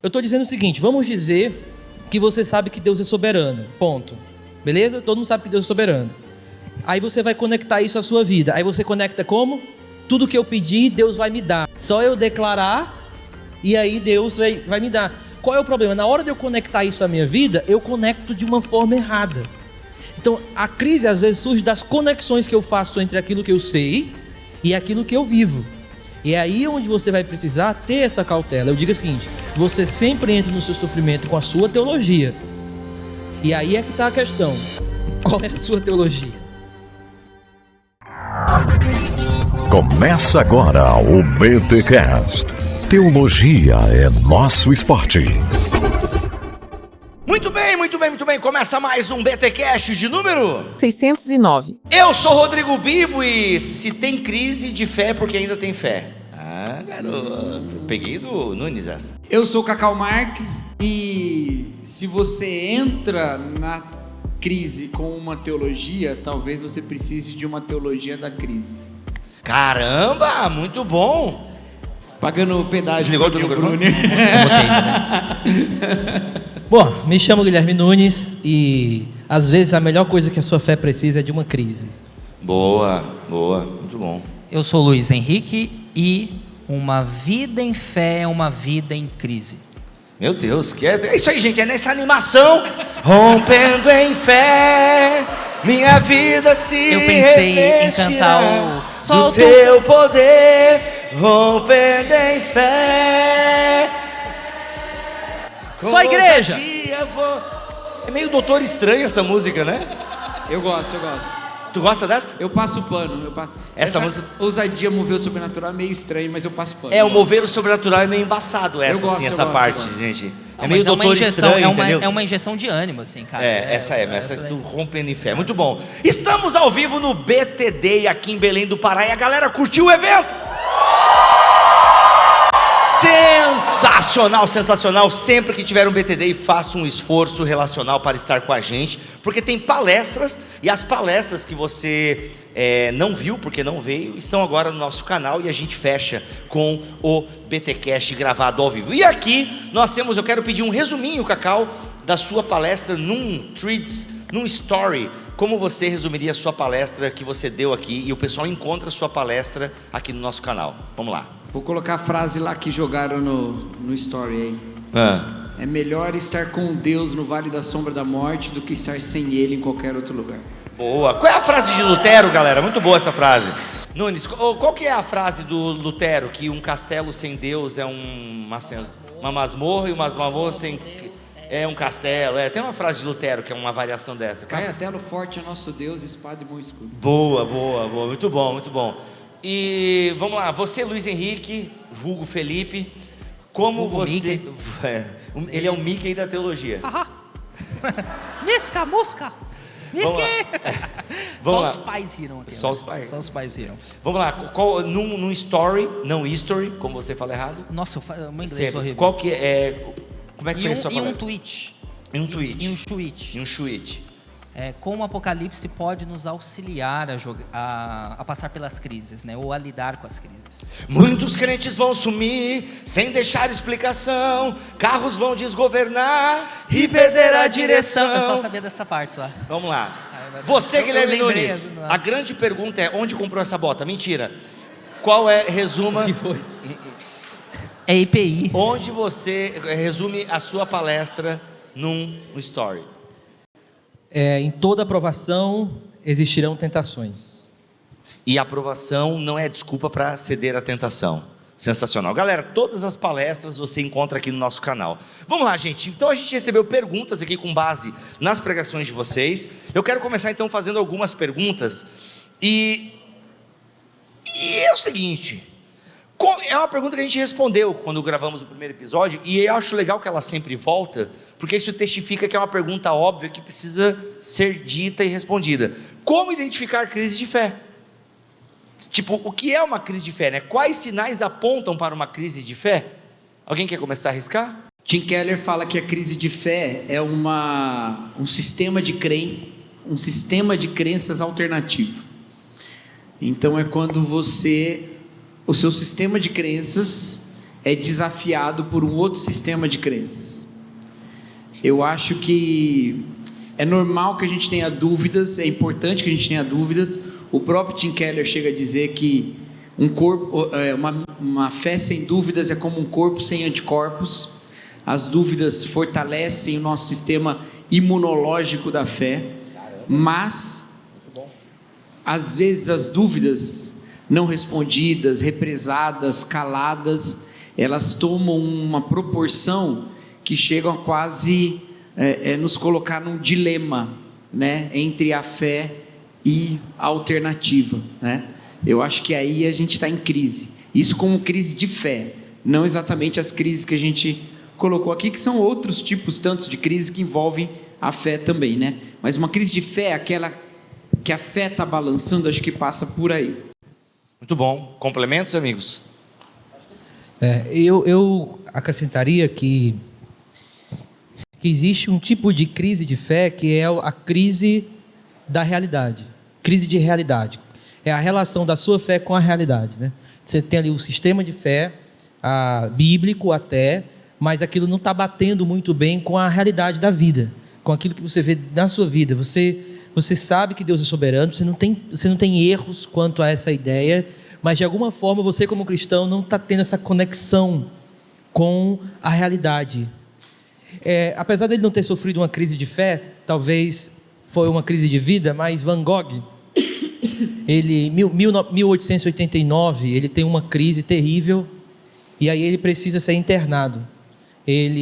Eu estou dizendo o seguinte, vamos dizer que você sabe que Deus é soberano, ponto. Beleza? Todo mundo sabe que Deus é soberano. Aí você vai conectar isso à sua vida. Aí você conecta como? Tudo que eu pedir, Deus vai me dar. Só eu declarar e aí Deus vai me dar. Qual é o problema? Na hora de eu conectar isso à minha vida, eu conecto de uma forma errada. Então, a crise às vezes surge das conexões que eu faço entre aquilo que eu sei e aquilo que eu vivo. E é aí onde você vai precisar ter essa cautela. Eu digo o seguinte, você sempre entra no seu sofrimento com a sua teologia. E aí é que está a questão. Qual é a sua teologia? Começa agora o BTcast. Teologia é nosso esporte. Muito bem. Começa mais um BTcast de número 609. Eu sou Rodrigo Bibo e se tem crise de fé é porque ainda tem fé. Ah, garoto. Peguei do Nunes essa. Eu sou o Cacau Marques e se você entra na crise com uma teologia, talvez você precise de uma teologia da crise. Caramba, muito bom. Pagando o pedágio. Desligou do o Bruno. Bom, me chamo Guilherme Nunes e às vezes a melhor coisa que a sua fé precisa é de uma crise. Boa, muito bom. Eu sou Luiz Henrique e uma vida em fé é uma vida em crise. Meu Deus, que é isso aí, gente, é nessa animação. Rompendo em fé, minha vida se Eu pensei em cantar o do Solta teu poder, rompendo em fé. Só a igreja. É meio Doutor Estranho essa música, né? Eu gosto. Tu gosta dessa? Eu passo pano. Essa música... ousadia mover o sobrenatural é meio estranho, mas eu passo pano. É, o mover o sobrenatural é meio embaçado essa, gosto, assim, eu essa gosto, parte, eu gosto. gente. Não, É meio mas Doutor Estranho, entendeu? é uma injeção de ânimo, assim, cara. Essa tu rompendo em fé. Muito bom. Estamos ao vivo no BTD aqui em Belém do Pará e a galera curtiu o evento? Sensacional. Sempre que tiver um BTD, faça um esforço relacional para estar com a gente, porque tem palestras e as palestras que você não viu porque não veio, estão agora no nosso canal e a gente fecha com o BTcast gravado ao vivo. E aqui nós temos, eu quero pedir um resuminho, Cacau, da sua palestra num Threads, num Story. Como você resumiria a sua palestra que você deu aqui e o pessoal encontra a sua palestra aqui no nosso canal? Vamos lá. Vou colocar a frase lá que jogaram no story aí. É melhor estar com Deus no vale da sombra da morte do que estar sem Ele em qualquer outro lugar. Boa. Qual é a frase de Lutero, galera? Muito boa essa frase. Nunes, qual que é a frase do Lutero? Que um castelo sem Deus é uma masmorra e uma masmorra sem... É um castelo. Tem uma frase de Lutero que é uma variação dessa. Castelo forte é nosso Deus, espada e bom escudo. Boa. Muito bom. E vamos lá, você, Luiz Henrique, vulgo Felipe, como vulgo você... Ele é o Mickey da teologia. Misca, musca. Vamos lá. Só os pais riram aqui. Só os pais. Só os pais riram. Vamos lá, num story, não history, como você fala errado. Nossa, meu inglês é horrível. Qual que é... Como é que foi a sua palavra? E um tweet. E um tweet. E um tweet. Como o Apocalipse pode nos auxiliar a passar pelas crises, né? Ou a lidar com as crises. Muitos crentes vão sumir sem deixar explicação, carros vão desgovernar e perder a direção. Eu só sabia dessa parte só. Vamos lá. Você, Guilherme Nunes, né? a grande pergunta é: onde comprou essa bota? Mentira. Qual é, resuma... O que foi? É IPI. Onde você resume a sua palestra num story? Em toda aprovação existirão tentações. E a aprovação não é desculpa para ceder à tentação. Sensacional. Galera, todas as palestras você encontra aqui no nosso canal. Vamos lá, gente. Então a gente recebeu perguntas aqui com base nas pregações de vocês. Eu quero começar então fazendo algumas perguntas. E é o seguinte... É uma pergunta que a gente respondeu quando gravamos o primeiro episódio, e eu acho legal que ela sempre volta, porque isso testifica que é uma pergunta óbvia que precisa ser dita e respondida. Como identificar crise de fé? Tipo, o que é uma crise de fé, né? Quais sinais apontam para uma crise de fé? Alguém quer começar a arriscar? Tim Keller fala que a crise de fé é um sistema de crenças alternativo. Então é quando o seu sistema de crenças é desafiado por um outro sistema de crenças. Eu acho que é normal que a gente tenha dúvidas, é importante que a gente tenha dúvidas. O próprio Tim Keller chega a dizer que uma fé sem dúvidas é como um corpo sem anticorpos. As dúvidas fortalecem o nosso sistema imunológico da fé, mas às vezes as dúvidas não respondidas, represadas, caladas, elas tomam uma proporção que chegam a quase nos colocar num dilema, né, entre a fé e a alternativa, né? Eu acho que aí a gente está em crise. Isso como crise de fé, não exatamente as crises que a gente colocou aqui, que são outros tipos tantos de crise que envolvem a fé também, né? Mas uma crise de fé, aquela que a fé está balançando, acho que passa por aí. Muito bom. Complementos, amigos? Eu acrescentaria que existe um tipo de crise de fé que é a crise da realidade. Crise de realidade. É a relação da sua fé com a realidade, né? Você tem ali o sistema de fé, bíblico até, mas aquilo não está batendo muito bem com a realidade da vida, com aquilo que você vê na sua vida. Você sabe que Deus é soberano, você não tem erros quanto a essa ideia, mas de alguma forma você como cristão não está tendo essa conexão com a realidade. Apesar dele não ter sofrido uma crise de fé, talvez foi uma crise de vida, mas Van Gogh, ele, 1889, ele tem uma crise terrível e aí ele precisa ser internado.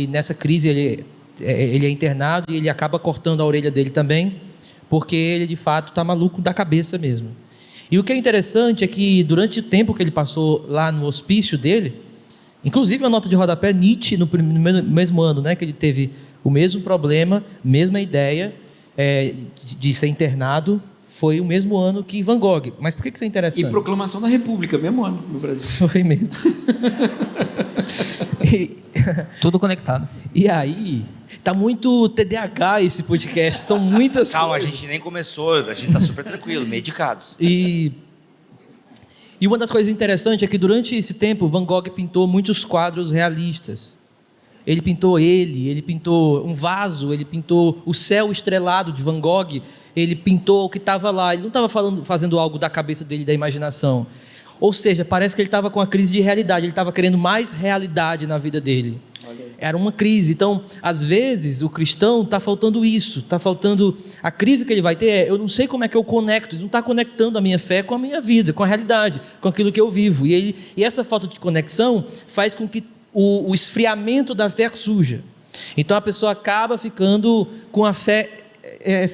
Nessa crise ele é internado e ele acaba cortando a orelha dele também, porque ele de fato está maluco da cabeça mesmo. E o que é interessante é que durante o tempo que ele passou lá no hospício dele, inclusive a nota de rodapé, Nietzsche, no mesmo ano, né, que ele teve o mesmo problema, mesma ideia de ser internado, foi o mesmo ano que Van Gogh. Mas por que isso é interessante? E proclamação da República, mesmo ano no Brasil. Foi mesmo. Tudo conectado. E aí, tá muito TDAH esse podcast, são muitas Calma, coisas. a gente nem começou, a gente tá super tranquilo, medicados. E uma das coisas interessantes é que durante esse tempo, Van Gogh pintou muitos quadros realistas. Ele pintou um vaso, ele pintou o céu estrelado de Van Gogh, ele pintou o que estava lá, ele não estava fazendo algo da cabeça dele, da imaginação. Ou seja, parece que ele estava com uma crise de realidade, ele estava querendo mais realidade na vida dele. Era uma crise. Então, às vezes, o cristão está faltando isso, está faltando... A crise que ele vai ter eu não sei como é que eu conecto, não está conectando a minha fé com a minha vida, com a realidade, com aquilo que eu vivo. E essa falta de conexão faz com que o esfriamento da fé surja. Então, a pessoa acaba ficando com a fé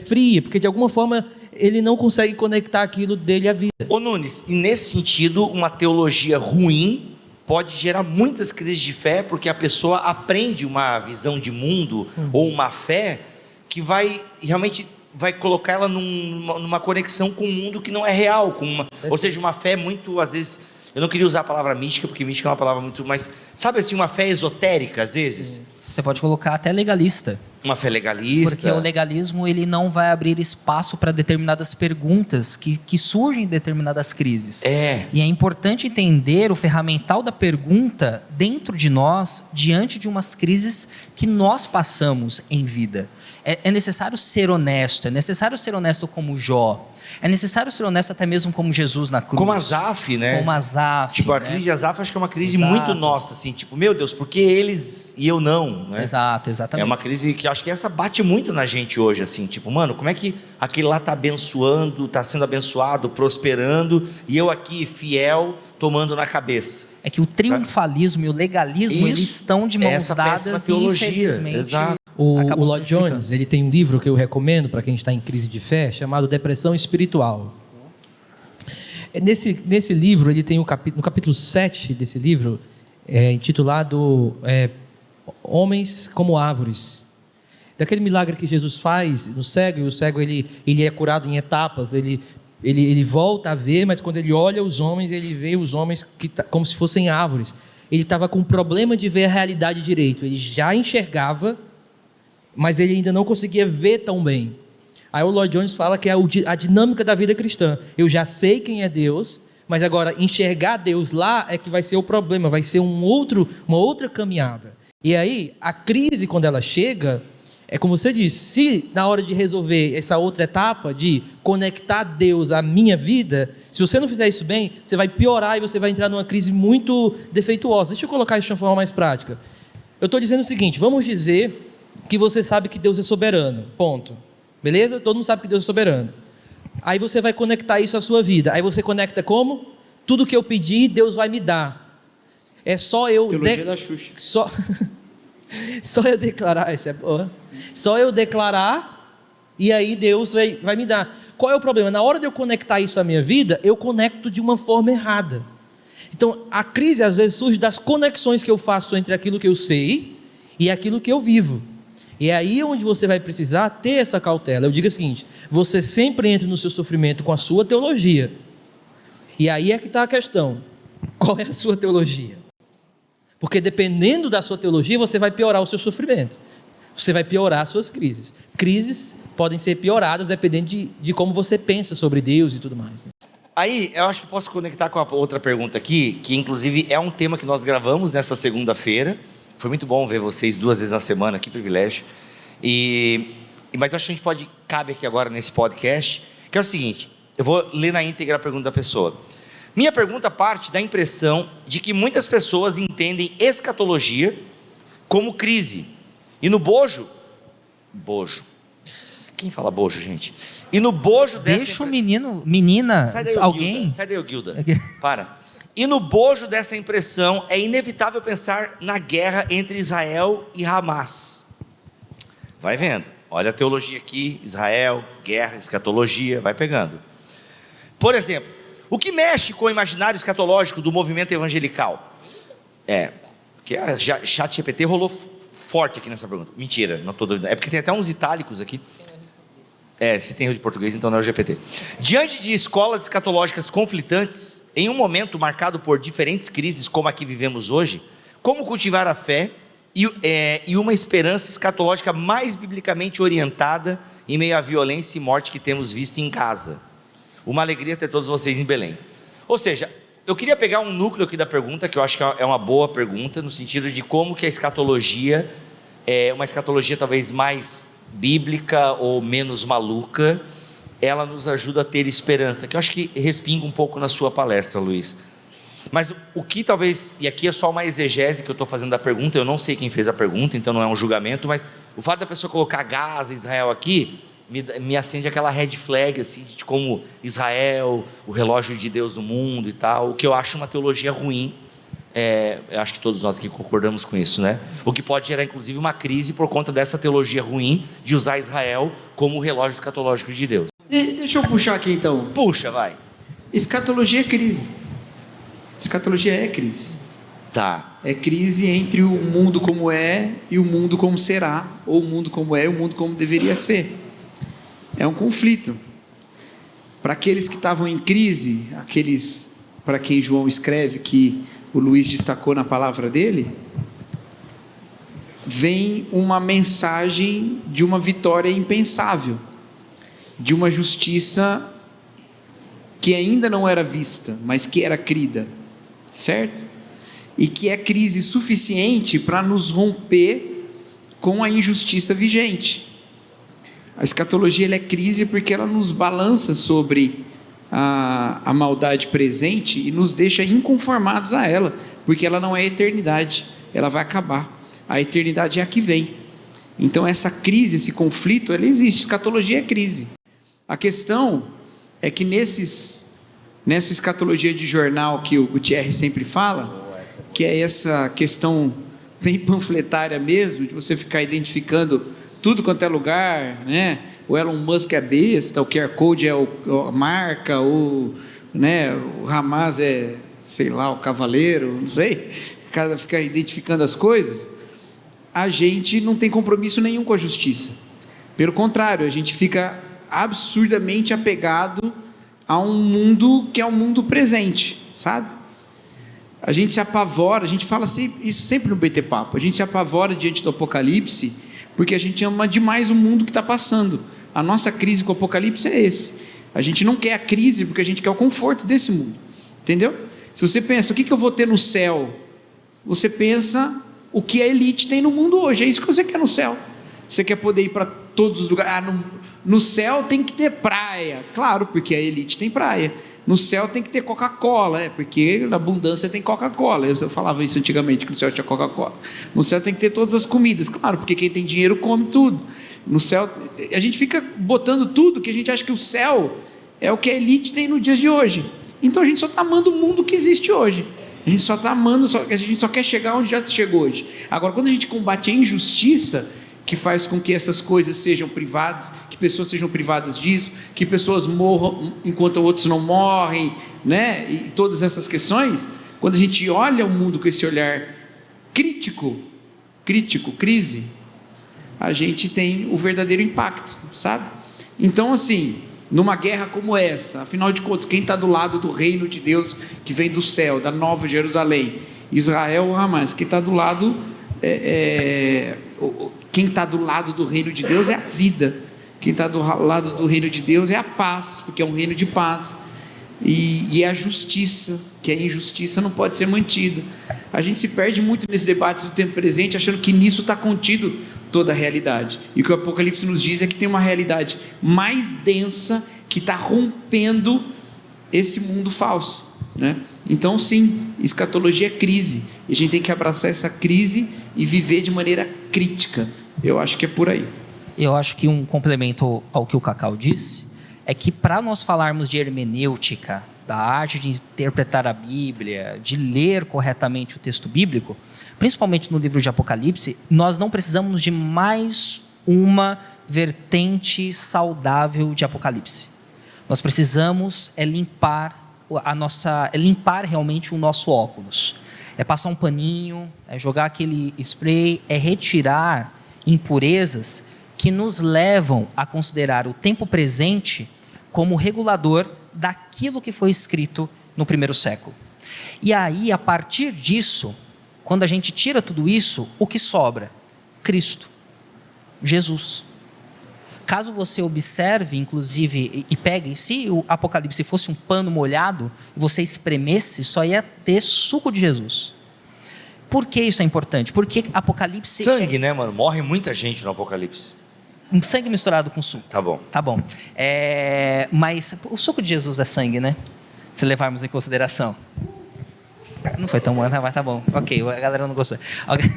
fria, porque de alguma forma ele não consegue conectar aquilo dele à vida. Ô Nunes, e nesse sentido, uma teologia ruim pode gerar muitas crises de fé, porque a pessoa aprende uma visão de mundo ou uma fé que realmente vai colocar ela numa conexão com um mundo que não é real, ou seja, uma fé muito, às vezes, eu não queria usar a palavra mística, porque mística é uma palavra muito, mas sabe assim, uma fé esotérica às vezes? Sim. Você pode colocar até legalista. Uma fé legalista. Porque o legalismo ele não vai abrir espaço para determinadas perguntas que surgem em determinadas crises. E é importante entender o ferramental da pergunta dentro de nós, diante de umas crises que nós passamos em vida. É necessário ser honesto, é necessário ser honesto como Jó. É necessário ser honesto até mesmo como Jesus na cruz. Como Asaf, né? Como Asaf. Tipo, a crise de Asaf acho que é uma crise muito nossa, assim. Tipo, meu Deus, por que eles e eu não? Né? Exato, exatamente. É uma crise que acho que essa bate muito na gente hoje, assim. Tipo, mano, como é que aquele lá tá abençoando, tá sendo abençoado, prosperando, e eu aqui, fiel, tomando na cabeça? É que o triunfalismo e o legalismo, eles estão de mãos dadas e, infelizmente... Exato. O Lloyd Jones, ele tem um livro que eu recomendo para quem está em crise de fé, chamado Depressão Espiritual. Nesse livro, ele tem no capítulo 7 desse livro, intitulado Homens como Árvores. Daquele milagre que Jesus faz no cego, e o cego ele é curado em etapas, ele volta a ver, mas quando ele olha os homens, ele vê os homens como se fossem árvores. Ele estava com um problema de ver a realidade direito, ele já enxergava, mas ele ainda não conseguia ver tão bem. Aí o Lloyd Jones fala que é a dinâmica da vida cristã. Eu já sei quem é Deus, Mas agora, enxergar Deus lá é que vai ser o problema, vai ser uma outra caminhada. E aí, a crise, quando ela chega, é como você disse, se na hora de resolver essa outra etapa, de conectar Deus à minha vida, se você não fizer isso bem, você vai piorar e você vai entrar numa crise muito defeituosa. Deixa eu colocar isso de uma forma mais prática. Eu estou dizendo o seguinte, vamos dizer que você sabe que Deus é soberano, ponto. Beleza? Todo mundo sabe que Deus é soberano. Aí você vai conectar isso à sua vida. Aí você conecta como? Tudo que eu pedir, Deus vai me dar. É só eu... Teologia da Xuxa. Só eu declarar, isso é boa. Só eu declarar e aí Deus vai me dar. Qual é o problema? Na hora de eu conectar isso à minha vida, eu conecto de uma forma errada. Então, a crise às vezes surge das conexões que eu faço entre aquilo que eu sei e aquilo que eu vivo. E é aí onde você vai precisar ter essa cautela. Eu digo o seguinte, você sempre entra no seu sofrimento com a sua teologia. E aí é que está a questão. Qual é a sua teologia? Porque dependendo da sua teologia, você vai piorar o seu sofrimento. Você vai piorar as suas crises. Crises podem ser pioradas dependendo de como você pensa sobre Deus e tudo mais. Aí, eu acho que posso conectar com a outra pergunta aqui, que inclusive é um tema que nós gravamos nessa segunda-feira. Foi muito bom ver vocês 2 vezes na semana, que privilégio. Mas eu acho que a gente cabe aqui agora nesse podcast, que é o seguinte, eu vou ler na íntegra a pergunta da pessoa. Minha pergunta parte da impressão de que muitas pessoas entendem escatologia como crise. E no bojo, quem fala bojo, gente? E no bojo dessa... Deixa o menina, alguém... Sai daí, Guilda, para. E no bojo dessa impressão, é inevitável pensar na guerra entre Israel e Hamas. Vai vendo, olha a teologia aqui, Israel, guerra, escatologia, vai pegando. Por exemplo, o que mexe com o imaginário escatológico do movimento evangelical? Que a ChatGPT rolou forte aqui nessa pergunta. Mentira, não estou duvidando. É porque tem até uns itálicos aqui. Se tem erro de português, então não é o GPT. Diante de escolas escatológicas conflitantes, em um momento marcado por diferentes crises como a que vivemos hoje, como cultivar a fé e uma esperança escatológica mais biblicamente orientada em meio à violência e morte que temos visto em Gaza? Uma alegria ter todos vocês em Belém. Ou seja, eu queria pegar um núcleo aqui da pergunta, que eu acho que é uma boa pergunta, no sentido de como que a escatologia é uma escatologia talvez mais bíblica ou menos maluca, ela nos ajuda a ter esperança, que eu acho que respinga um pouco na sua palestra, Luiz. Mas o que talvez, e aqui é só uma exegese que eu estou fazendo da pergunta, eu não sei quem fez a pergunta, então não é um julgamento, mas o fato da pessoa colocar Gaza, Israel aqui, me acende aquela red flag, assim, de como Israel, o relógio de Deus no mundo e tal, o que eu acho uma teologia ruim. Eu acho que todos nós aqui concordamos com isso, né? O que pode gerar inclusive uma crise por conta dessa teologia ruim de usar Israel como o relógio escatológico de Deus. Deixa eu puxar aqui então. Puxa, vai. Escatologia é crise. Escatologia é crise. Tá. É crise entre o mundo como é e o mundo como será, ou o mundo como é e o mundo como deveria ser. É um conflito. Para aqueles que estavam em crise, para quem João escreve, que o Luiz destacou na palavra dele, vem uma mensagem de uma vitória impensável, de uma justiça que ainda não era vista, mas que era crida, certo? E que é crise suficiente para nos romper com a injustiça vigente. A escatologia ela é crise porque ela nos balança sobre a maldade presente e nos deixa inconformados a ela, porque ela não é eternidade, ela vai acabar. A eternidade é a que vem. Então essa crise, esse conflito, ela existe. Escatologia é crise. A questão é que nessa escatologia de jornal que o Gutierrez sempre fala, que é essa questão bem panfletária mesmo, de você ficar identificando tudo quanto é lugar, né? O Elon Musk é besta, o QR Code é a marca, o Hamas é, sei lá, o cavaleiro, não sei, cada fica identificando as coisas. A gente não tem compromisso nenhum com a justiça. Pelo contrário, a gente fica absurdamente apegado a um mundo que é um mundo presente, sabe? A gente se apavora, a gente fala isso sempre no BT Papo, a gente se apavora diante do Apocalipse, porque a gente ama demais o mundo que está passando. A nossa crise com o Apocalipse é esse. A gente não quer a crise porque a gente quer o conforto desse mundo. Entendeu? Se você pensa, o que eu vou ter no céu? Você pensa o que a elite tem no mundo hoje. É isso que você quer no céu. Você quer poder ir para todos os lugares. No céu tem que ter praia. Claro, porque a elite tem praia. No céu tem que ter Coca-Cola, porque na abundância tem Coca-Cola. Eu falava isso antigamente, que no céu tinha Coca-Cola. No céu tem que ter todas as comidas. Claro, porque quem tem dinheiro come tudo. No céu, a gente fica botando tudo, que a gente acha que o céu é o que a elite tem no dia de hoje. Então a gente só está amando o mundo que existe hoje. A gente só está amando, a gente só quer chegar onde já se chegou hoje. Agora, quando a gente combate a injustiça, que faz com que essas coisas sejam privadas, que pessoas sejam privadas disso, que pessoas morram enquanto outros não morrem, né? E todas essas questões, quando a gente olha o mundo com esse olhar crítico, crise, a gente tem o verdadeiro impacto, sabe? Então, assim, numa guerra como essa, afinal de contas, quem está do lado do reino de Deus, que vem do céu, da Nova Jerusalém, Israel ou Hamas? Quem está do lado quem está do lado do reino de Deus é a vida. Quem está do lado do reino de Deus é a paz, porque é um reino de paz. E é a justiça, que a injustiça não pode ser mantida. A gente se perde muito nesses debates do tempo presente, achando que nisso está contido toda a realidade. E o que o Apocalipse nos diz é que tem uma realidade mais densa que está rompendo esse mundo falso, né? Então, sim, escatologia é crise. E a gente tem que abraçar essa crise e viver de maneira crítica. Eu acho que é por aí. Eu acho que um complemento ao que o Cacau disse é que, para nós falarmos de hermenêutica, da arte de interpretar a Bíblia, de ler corretamente o texto bíblico, principalmente no livro de Apocalipse, nós não precisamos de mais uma vertente saudável de Apocalipse. Nós precisamos limpar realmente o nosso óculos. É passar um paninho, é jogar aquele spray, é retirar impurezas que nos levam a considerar o tempo presente como regulador daquilo que foi escrito no primeiro século. E aí, a partir disso, quando a gente tira tudo isso, o que sobra? Cristo, Jesus. Caso você observe, inclusive, e pegue, se o Apocalipse fosse um pano molhado, e você espremesse, só ia ter suco de Jesus. Por que isso é importante? Porque Apocalipse... Sangue, né, mano? Morre muita gente no Apocalipse. Um sangue misturado com suco. Tá bom. Tá bom. Mas o suco de Jesus é sangue, né? Se levarmos em consideração. Não foi tão bom, mas tá bom. Ok, a galera não gostou. Okay.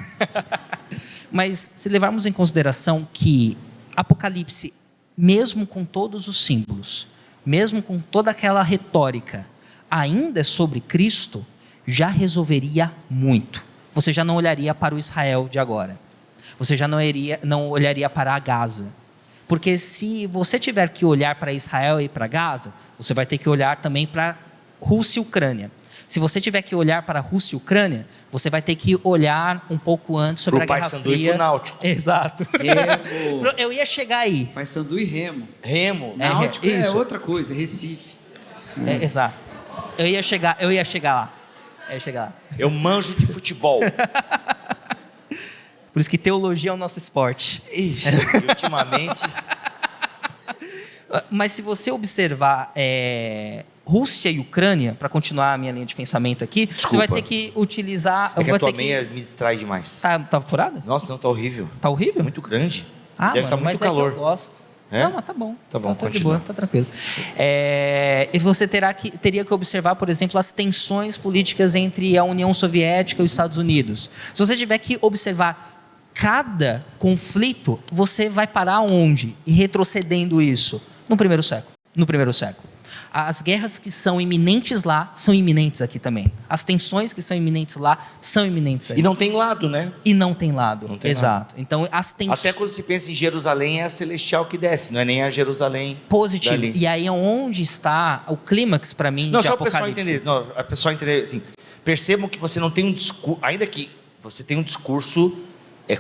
Mas se levarmos em consideração que Apocalipse, mesmo com todos os símbolos, mesmo com toda aquela retórica, ainda é sobre Cristo, já resolveria muito. Você já não olharia para o Israel de agora. Você já não olharia para a Gaza. Porque se você tiver que olhar para Israel e para Gaza, você vai ter que olhar também para Rússia e Ucrânia. Se você tiver que olhar para a Rússia e Ucrânia, você vai ter que olhar um pouco antes sobre a Guerra Fria. Pro Náutico. Exato. Eu ia chegar aí. Paysandu e Remo. Remo. Náutico é outra coisa, Recife. Exato. Eu ia chegar lá. Eu manjo de futebol. Por isso que teologia é o nosso esporte. Ixi, ultimamente... Mas se você observar Rússia e Ucrânia, para continuar a minha linha de pensamento aqui, desculpa, você vai ter que utilizar... É que a tua meia me distrai demais. Tá furada? Nossa, não, tá horrível. Tá horrível? Muito grande. Deve estar muito mas calor. É que eu gosto. É? Não, mas tá bom. Tá bom, tá de boa, tá tranquilo. E você teria que observar, por exemplo, as tensões políticas entre a União Soviética e os Estados Unidos. Se você tiver que observar cada conflito, você vai parar onde? E retrocedendo isso? No primeiro século. As guerras que são iminentes lá, são iminentes aqui também. As tensões que são iminentes lá, são iminentes aqui. E não tem lado, né? E não tem lado. Não tem Exato. lado. Então, as tensões... Até quando se pensa em Jerusalém, é a celestial que desce, não é nem a Jerusalém positivo. Dali. E aí é onde está o clímax para mim não, de Apocalipse. A pessoa entender, assim, percebam que você não tem um discurso, ainda que você tem um discurso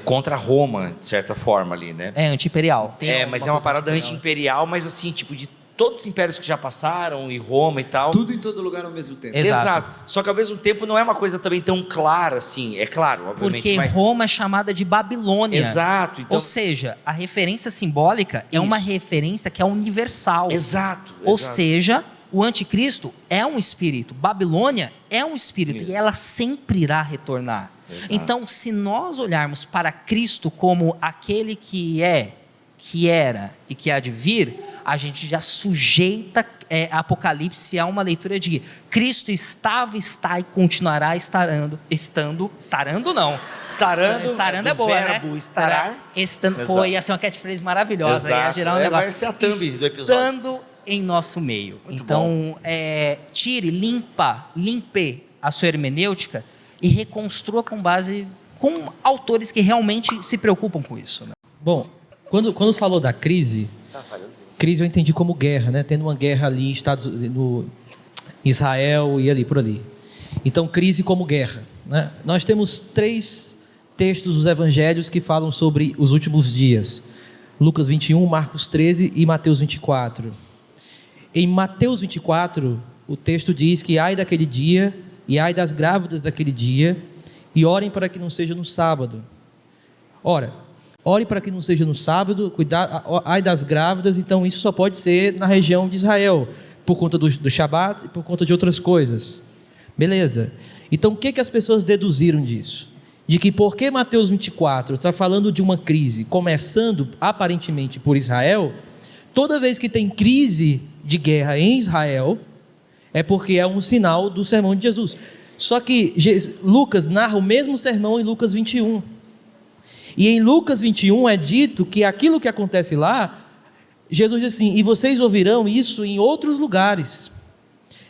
contra Roma, de certa forma ali, né? É anti-imperial. Mas é uma parada anti-imperial, mas assim, tipo, de todos os impérios que já passaram, e Roma e tal. Tudo em todo lugar ao mesmo tempo. Exato. Só que ao mesmo tempo não é uma coisa também tão clara assim. É claro, obviamente. Porque mas... Roma é chamada de Babilônia. Exato. Então... Ou seja, a referência simbólica é uma referência que é universal. Exato. Ou seja, o anticristo é um espírito, Babilônia é um espírito, e ela sempre irá retornar. Exato. Então, se nós olharmos para Cristo como aquele que é, que era e que há de vir, a gente já sujeita Apocalipse a uma leitura de Cristo estava, está e continuará estarando é boa, verbo, né? estará. Pô, ia ser uma catchphrase maravilhosa. Ia gerar um negócio. Vai ser a thumb do episódio. Estando em nosso meio. Muito então, limpe a sua hermenêutica e reconstrua com autores que realmente se preocupam com isso. Né? Bom, quando falou da crise eu entendi como guerra, né? Tendo uma guerra ali no Israel e ali por ali. Então, crise como guerra, né? Nós temos 3 textos dos evangelhos que falam sobre os últimos dias: Lucas 21, Marcos 13 e Mateus 24. Em Mateus 24, o texto diz que ai daquele dia e ai das grávidas daquele dia, e orem para que não seja no sábado. Ore para que não seja no sábado, cuidado, ai das grávidas. Então isso só pode ser na região de Israel, por conta do Shabat e por conta de outras coisas. Beleza. Então o que as pessoas deduziram disso? De que porque Mateus 24 está falando de uma crise, começando aparentemente por Israel, toda vez que tem crise de guerra em Israel, é porque é um sinal do sermão de Jesus. Só que Lucas narra o mesmo sermão em Lucas 21. E em Lucas 21 é dito que aquilo que acontece lá, Jesus diz assim: e vocês ouvirão isso em outros lugares,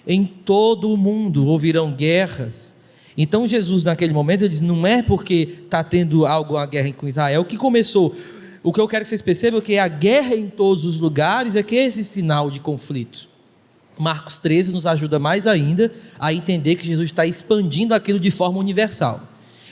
em todo o mundo ouvirão guerras. Então Jesus naquele momento ele diz, não é porque está tendo uma guerra com Israel que começou. O que eu quero que vocês percebam é que a guerra em todos os lugares é que é esse sinal de conflito. Marcos 13 nos ajuda mais ainda a entender que Jesus está expandindo aquilo de forma universal.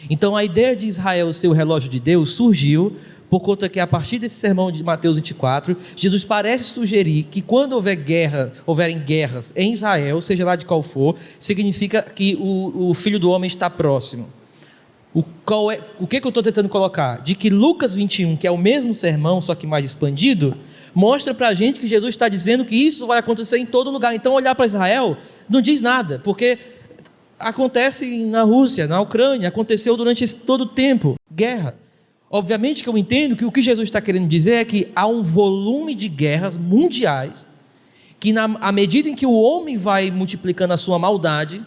Então a ideia de Israel ser o relógio de Deus surgiu por conta que a partir desse sermão de Mateus 24, Jesus parece sugerir que quando houverem guerras em Israel, seja lá de qual for, significa que o Filho do Homem está próximo. O que eu estou tentando colocar? De que Lucas 21, que é o mesmo sermão, só que mais expandido, mostra para a gente que Jesus está dizendo que isso vai acontecer em todo lugar. Então olhar para Israel não diz nada, porque acontece na Rússia, na Ucrânia, aconteceu durante todo o tempo, guerra. Obviamente que eu entendo que o que Jesus está querendo dizer é que há um volume de guerras mundiais, que à medida em que o homem vai multiplicando a sua maldade,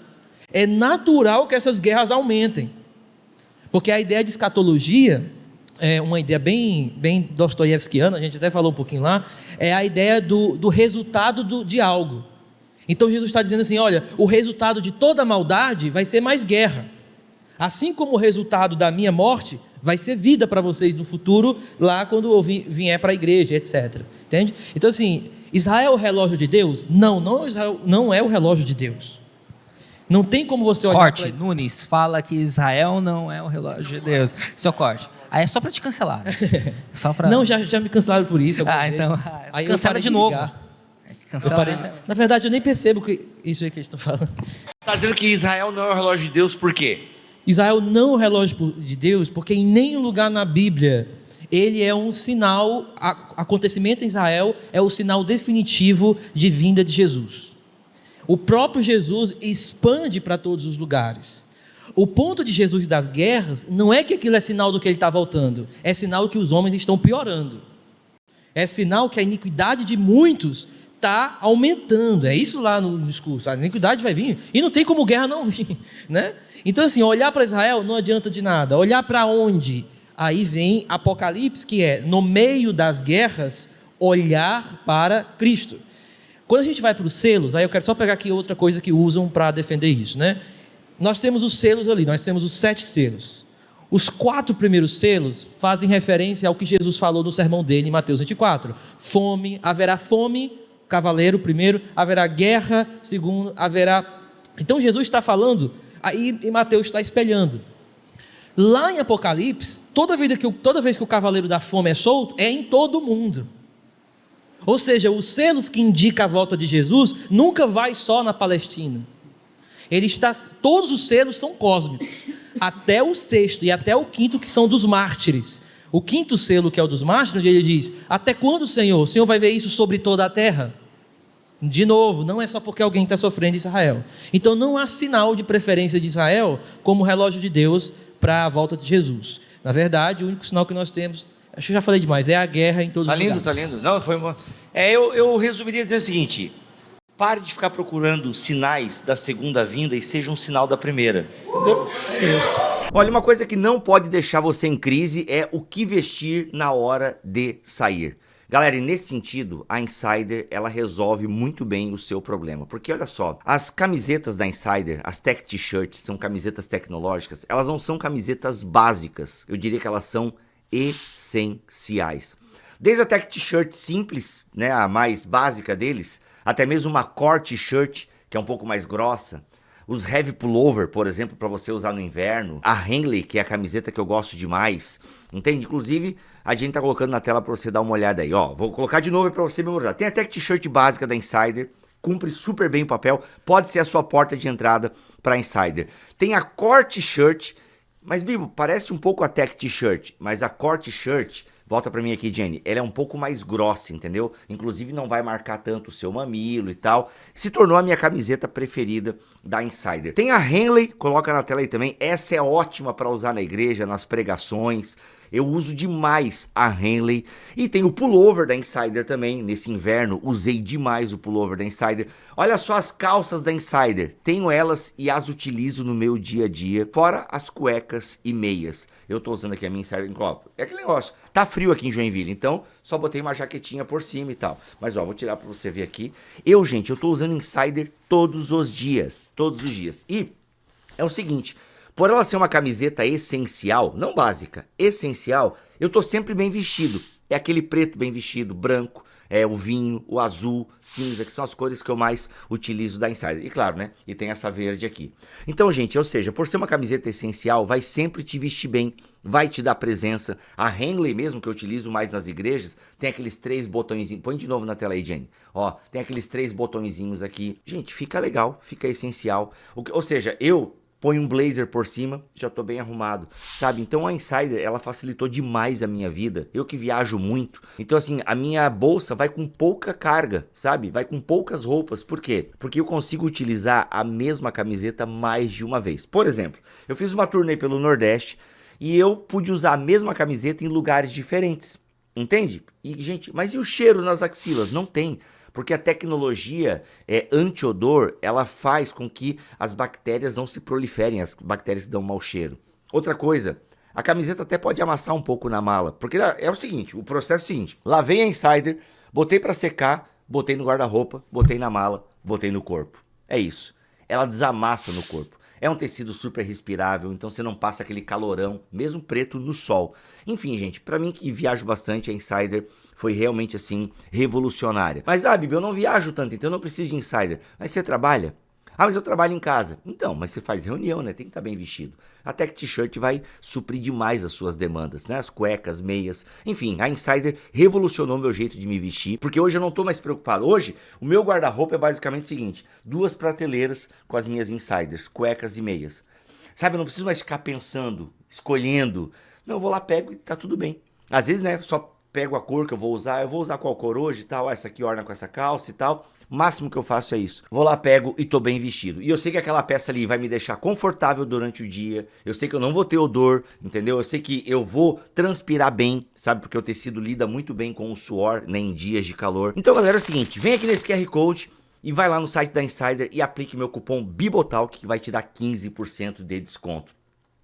é natural que essas guerras aumentem. Porque a ideia de escatologia é uma ideia bem dostoiévskiana, a gente até falou um pouquinho lá, é a ideia do resultado de algo. Então Jesus está dizendo assim, olha, o resultado de toda maldade vai ser mais guerra. Assim como o resultado da minha morte vai ser vida para vocês no futuro, lá quando eu vier para a igreja, etc. Entende? Então assim, Israel é o relógio de Deus? Não, Israel não é o relógio de Deus. Não tem como você olhar Corte, Nunes fala que Israel não é o relógio de Deus. Seu corte. Aí é só para te cancelar. Né? Só pra... Não, já me cancelaram por isso. Então, aí cancela de novo. Na verdade, eu nem percebo que isso aí que eles estão falando. Está dizendo que Israel não é o relógio de Deus, por quê? Israel não é o relógio de Deus, porque em nenhum lugar na Bíblia ele é um sinal, acontecimentos em Israel é o sinal definitivo de vinda de Jesus. O próprio Jesus expande para todos os lugares. O ponto de Jesus das guerras não é que aquilo é sinal do que ele está voltando, é sinal que os homens estão piorando. É sinal que a iniquidade de muitos está aumentando. É isso lá no discurso. A iniquidade vai vir. E não tem como guerra não vir. Né? Então, assim, olhar para Israel não adianta de nada. Olhar para onde? Aí vem Apocalipse, que é, no meio das guerras, olhar para Cristo. Quando a gente vai para os selos, aí eu quero só pegar aqui outra coisa que usam para defender isso. Né? Nós temos os selos ali, nós temos os 7 selos. Os 4 primeiros selos fazem referência ao que Jesus falou no sermão dele em Mateus 24. Fome, haverá fome, cavaleiro primeiro, haverá guerra, segundo, haverá... Então Jesus está falando, aí e Mateus está espelhando. Lá em Apocalipse, toda vez que o cavaleiro da fome é solto, é em todo o mundo. Ou seja, os selos que indicam a volta de Jesus, nunca vai só na Palestina. Todos os selos são cósmicos, até o 6º e até o 5º, que são dos mártires. O 5º selo, que é o dos mártires, onde ele diz, até quando, Senhor? O Senhor vai ver isso sobre toda a terra? De novo, não é só porque alguém está sofrendo em Israel. Então não há sinal de preferência de Israel como relógio de Deus para a volta de Jesus. Na verdade, o único sinal que nós temos, acho que eu já falei demais, é a guerra em todos os lugares. Tá lindo. Não, foi uma... eu resumiria dizendo o seguinte: pare de ficar procurando sinais da segunda vinda e seja um sinal da primeira. Entendeu? É isso. Olha, uma coisa que não pode deixar você em crise é o que vestir na hora de sair. Galera, e nesse sentido, a Insider, ela resolve muito bem o seu problema. Porque olha só, as camisetas da Insider, as Tech T-shirts, são camisetas tecnológicas, elas não são camisetas básicas. Eu diria que elas são essenciais. Desde a Tech T-shirt simples, né, a mais básica deles, até mesmo uma Core T-shirt, que é um pouco mais grossa. Os Heavy Pullover, por exemplo, para você usar no inverno. A Henley, que é a camiseta que eu gosto demais. Entende? Inclusive, a gente tá colocando na tela para você dar uma olhada aí. Ó, vou colocar de novo para você memorizar. Tem a Tech T-shirt básica da Insider. Cumpre super bem o papel. Pode ser a sua porta de entrada para Insider. Tem a Core T-shirt. Mas, Bibo, parece um pouco a Tech T-shirt. Mas a Core T-shirt... Volta pra mim aqui, Jenny. Ela é um pouco mais grossa, entendeu? Inclusive não vai marcar tanto o seu mamilo e tal. Se tornou a minha camiseta preferida da Insider. Tem a Henley, coloca na tela aí também. Essa é ótima para usar na igreja, nas pregações. Eu uso demais a Henley. E tem o pullover da Insider também. Nesse inverno, usei demais o pullover da Insider. Olha só as calças da Insider. Tenho elas e as utilizo no meu dia a dia. Fora as cuecas e meias. Eu tô usando aqui a minha Insider. É aquele negócio. Tá frio aqui em Joinville, então só botei uma jaquetinha por cima e tal. Mas ó, vou tirar pra você ver aqui. Gente, eu tô usando Insider todos os dias. Todos os dias. E é o seguinte... Por ela ser uma camiseta essencial, não básica, essencial, eu tô sempre bem vestido. É aquele preto bem vestido, branco, o vinho, o azul, cinza, que são as cores que eu mais utilizo da Insider. E claro, né? E tem essa verde aqui. Então, gente, ou seja, por ser uma camiseta essencial, vai sempre te vestir bem, vai te dar presença. A Henley mesmo, que eu utilizo mais nas igrejas, tem aqueles 3 botõezinhos. Põe de novo na tela aí, Jenny. Ó, tem aqueles 3 botõezinhos aqui. Gente, fica legal, fica essencial. Ou seja, eu... põe um blazer por cima, já tô bem arrumado, sabe? Então a Insider, ela facilitou demais a minha vida. Eu que viajo muito. Então assim, a minha bolsa vai com pouca carga, sabe? Vai com poucas roupas. Por quê? Porque eu consigo utilizar a mesma camiseta mais de uma vez. Por exemplo, eu fiz uma turnê pelo Nordeste e eu pude usar a mesma camiseta em lugares diferentes. Entende? E, gente, mas e o cheiro nas axilas? Não tem. Porque a tecnologia anti-odor, ela faz com que as bactérias não se proliferem, as bactérias que dão mau cheiro. Outra coisa, a camiseta até pode amassar um pouco na mala, porque é o seguinte, o processo é o seguinte, lavei a Insider, botei para secar, botei no guarda-roupa, botei na mala, botei no corpo. É isso. Ela desamassa no corpo. É um tecido super respirável, então você não passa aquele calorão, mesmo preto, no sol. Enfim, gente, pra mim que viajo bastante, a Insider foi realmente, assim, revolucionária. Mas, Bibi, eu não viajo tanto, então eu não preciso de Insider. Mas você trabalha? Mas eu trabalho em casa. Então, mas você faz reunião, né? Tem que estar bem vestido. A Tech T-shirt vai suprir demais as suas demandas, né? As cuecas, meias. Enfim, a Insider revolucionou meu jeito de me vestir, porque hoje eu não tô mais preocupado. Hoje, o meu guarda-roupa é basicamente o seguinte: 2 prateleiras com as minhas Insiders, cuecas e meias. Sabe, eu não preciso mais ficar pensando, escolhendo. Não, eu vou lá, pego e tá tudo bem. Às vezes, né, só pego a cor que eu vou usar qual cor hoje e tal, essa aqui orna com essa calça e tal. O máximo que eu faço é isso. Vou lá, pego e tô bem vestido. E eu sei que aquela peça ali vai me deixar confortável durante o dia. Eu sei que eu não vou ter odor, entendeu? Eu sei que eu vou transpirar bem, sabe? Porque o tecido lida muito bem com o suor, né, em dias de calor. Então, galera, é o seguinte, vem aqui nesse QR Code e vai lá no site da Insider e aplique meu cupom BIBOTALK, que vai te dar 15% de desconto.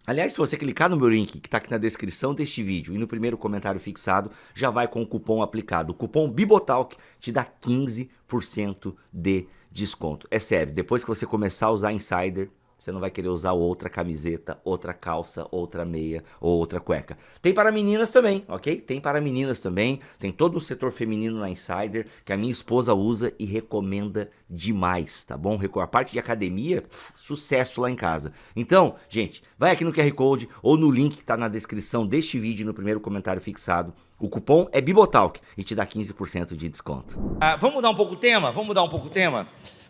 Aliás, se você clicar no meu link, que está aqui na descrição deste vídeo e no primeiro comentário fixado, já vai com o cupom aplicado. O cupom BIBOTALK te dá 15% de desconto. É sério, depois que você começar a usar Insider, você não vai querer usar outra camiseta, outra calça, outra meia ou outra cueca. Tem para meninas também, ok? Tem para meninas também. Tem todo o setor feminino na Insider, que a minha esposa usa e recomenda demais, tá bom? A parte de academia, sucesso lá em casa. Então, gente, vai aqui no QR Code ou no link que está na descrição deste vídeo no primeiro comentário fixado. O cupom é BIBOTALK e te dá 15% de desconto. Vamos mudar um pouco o tema?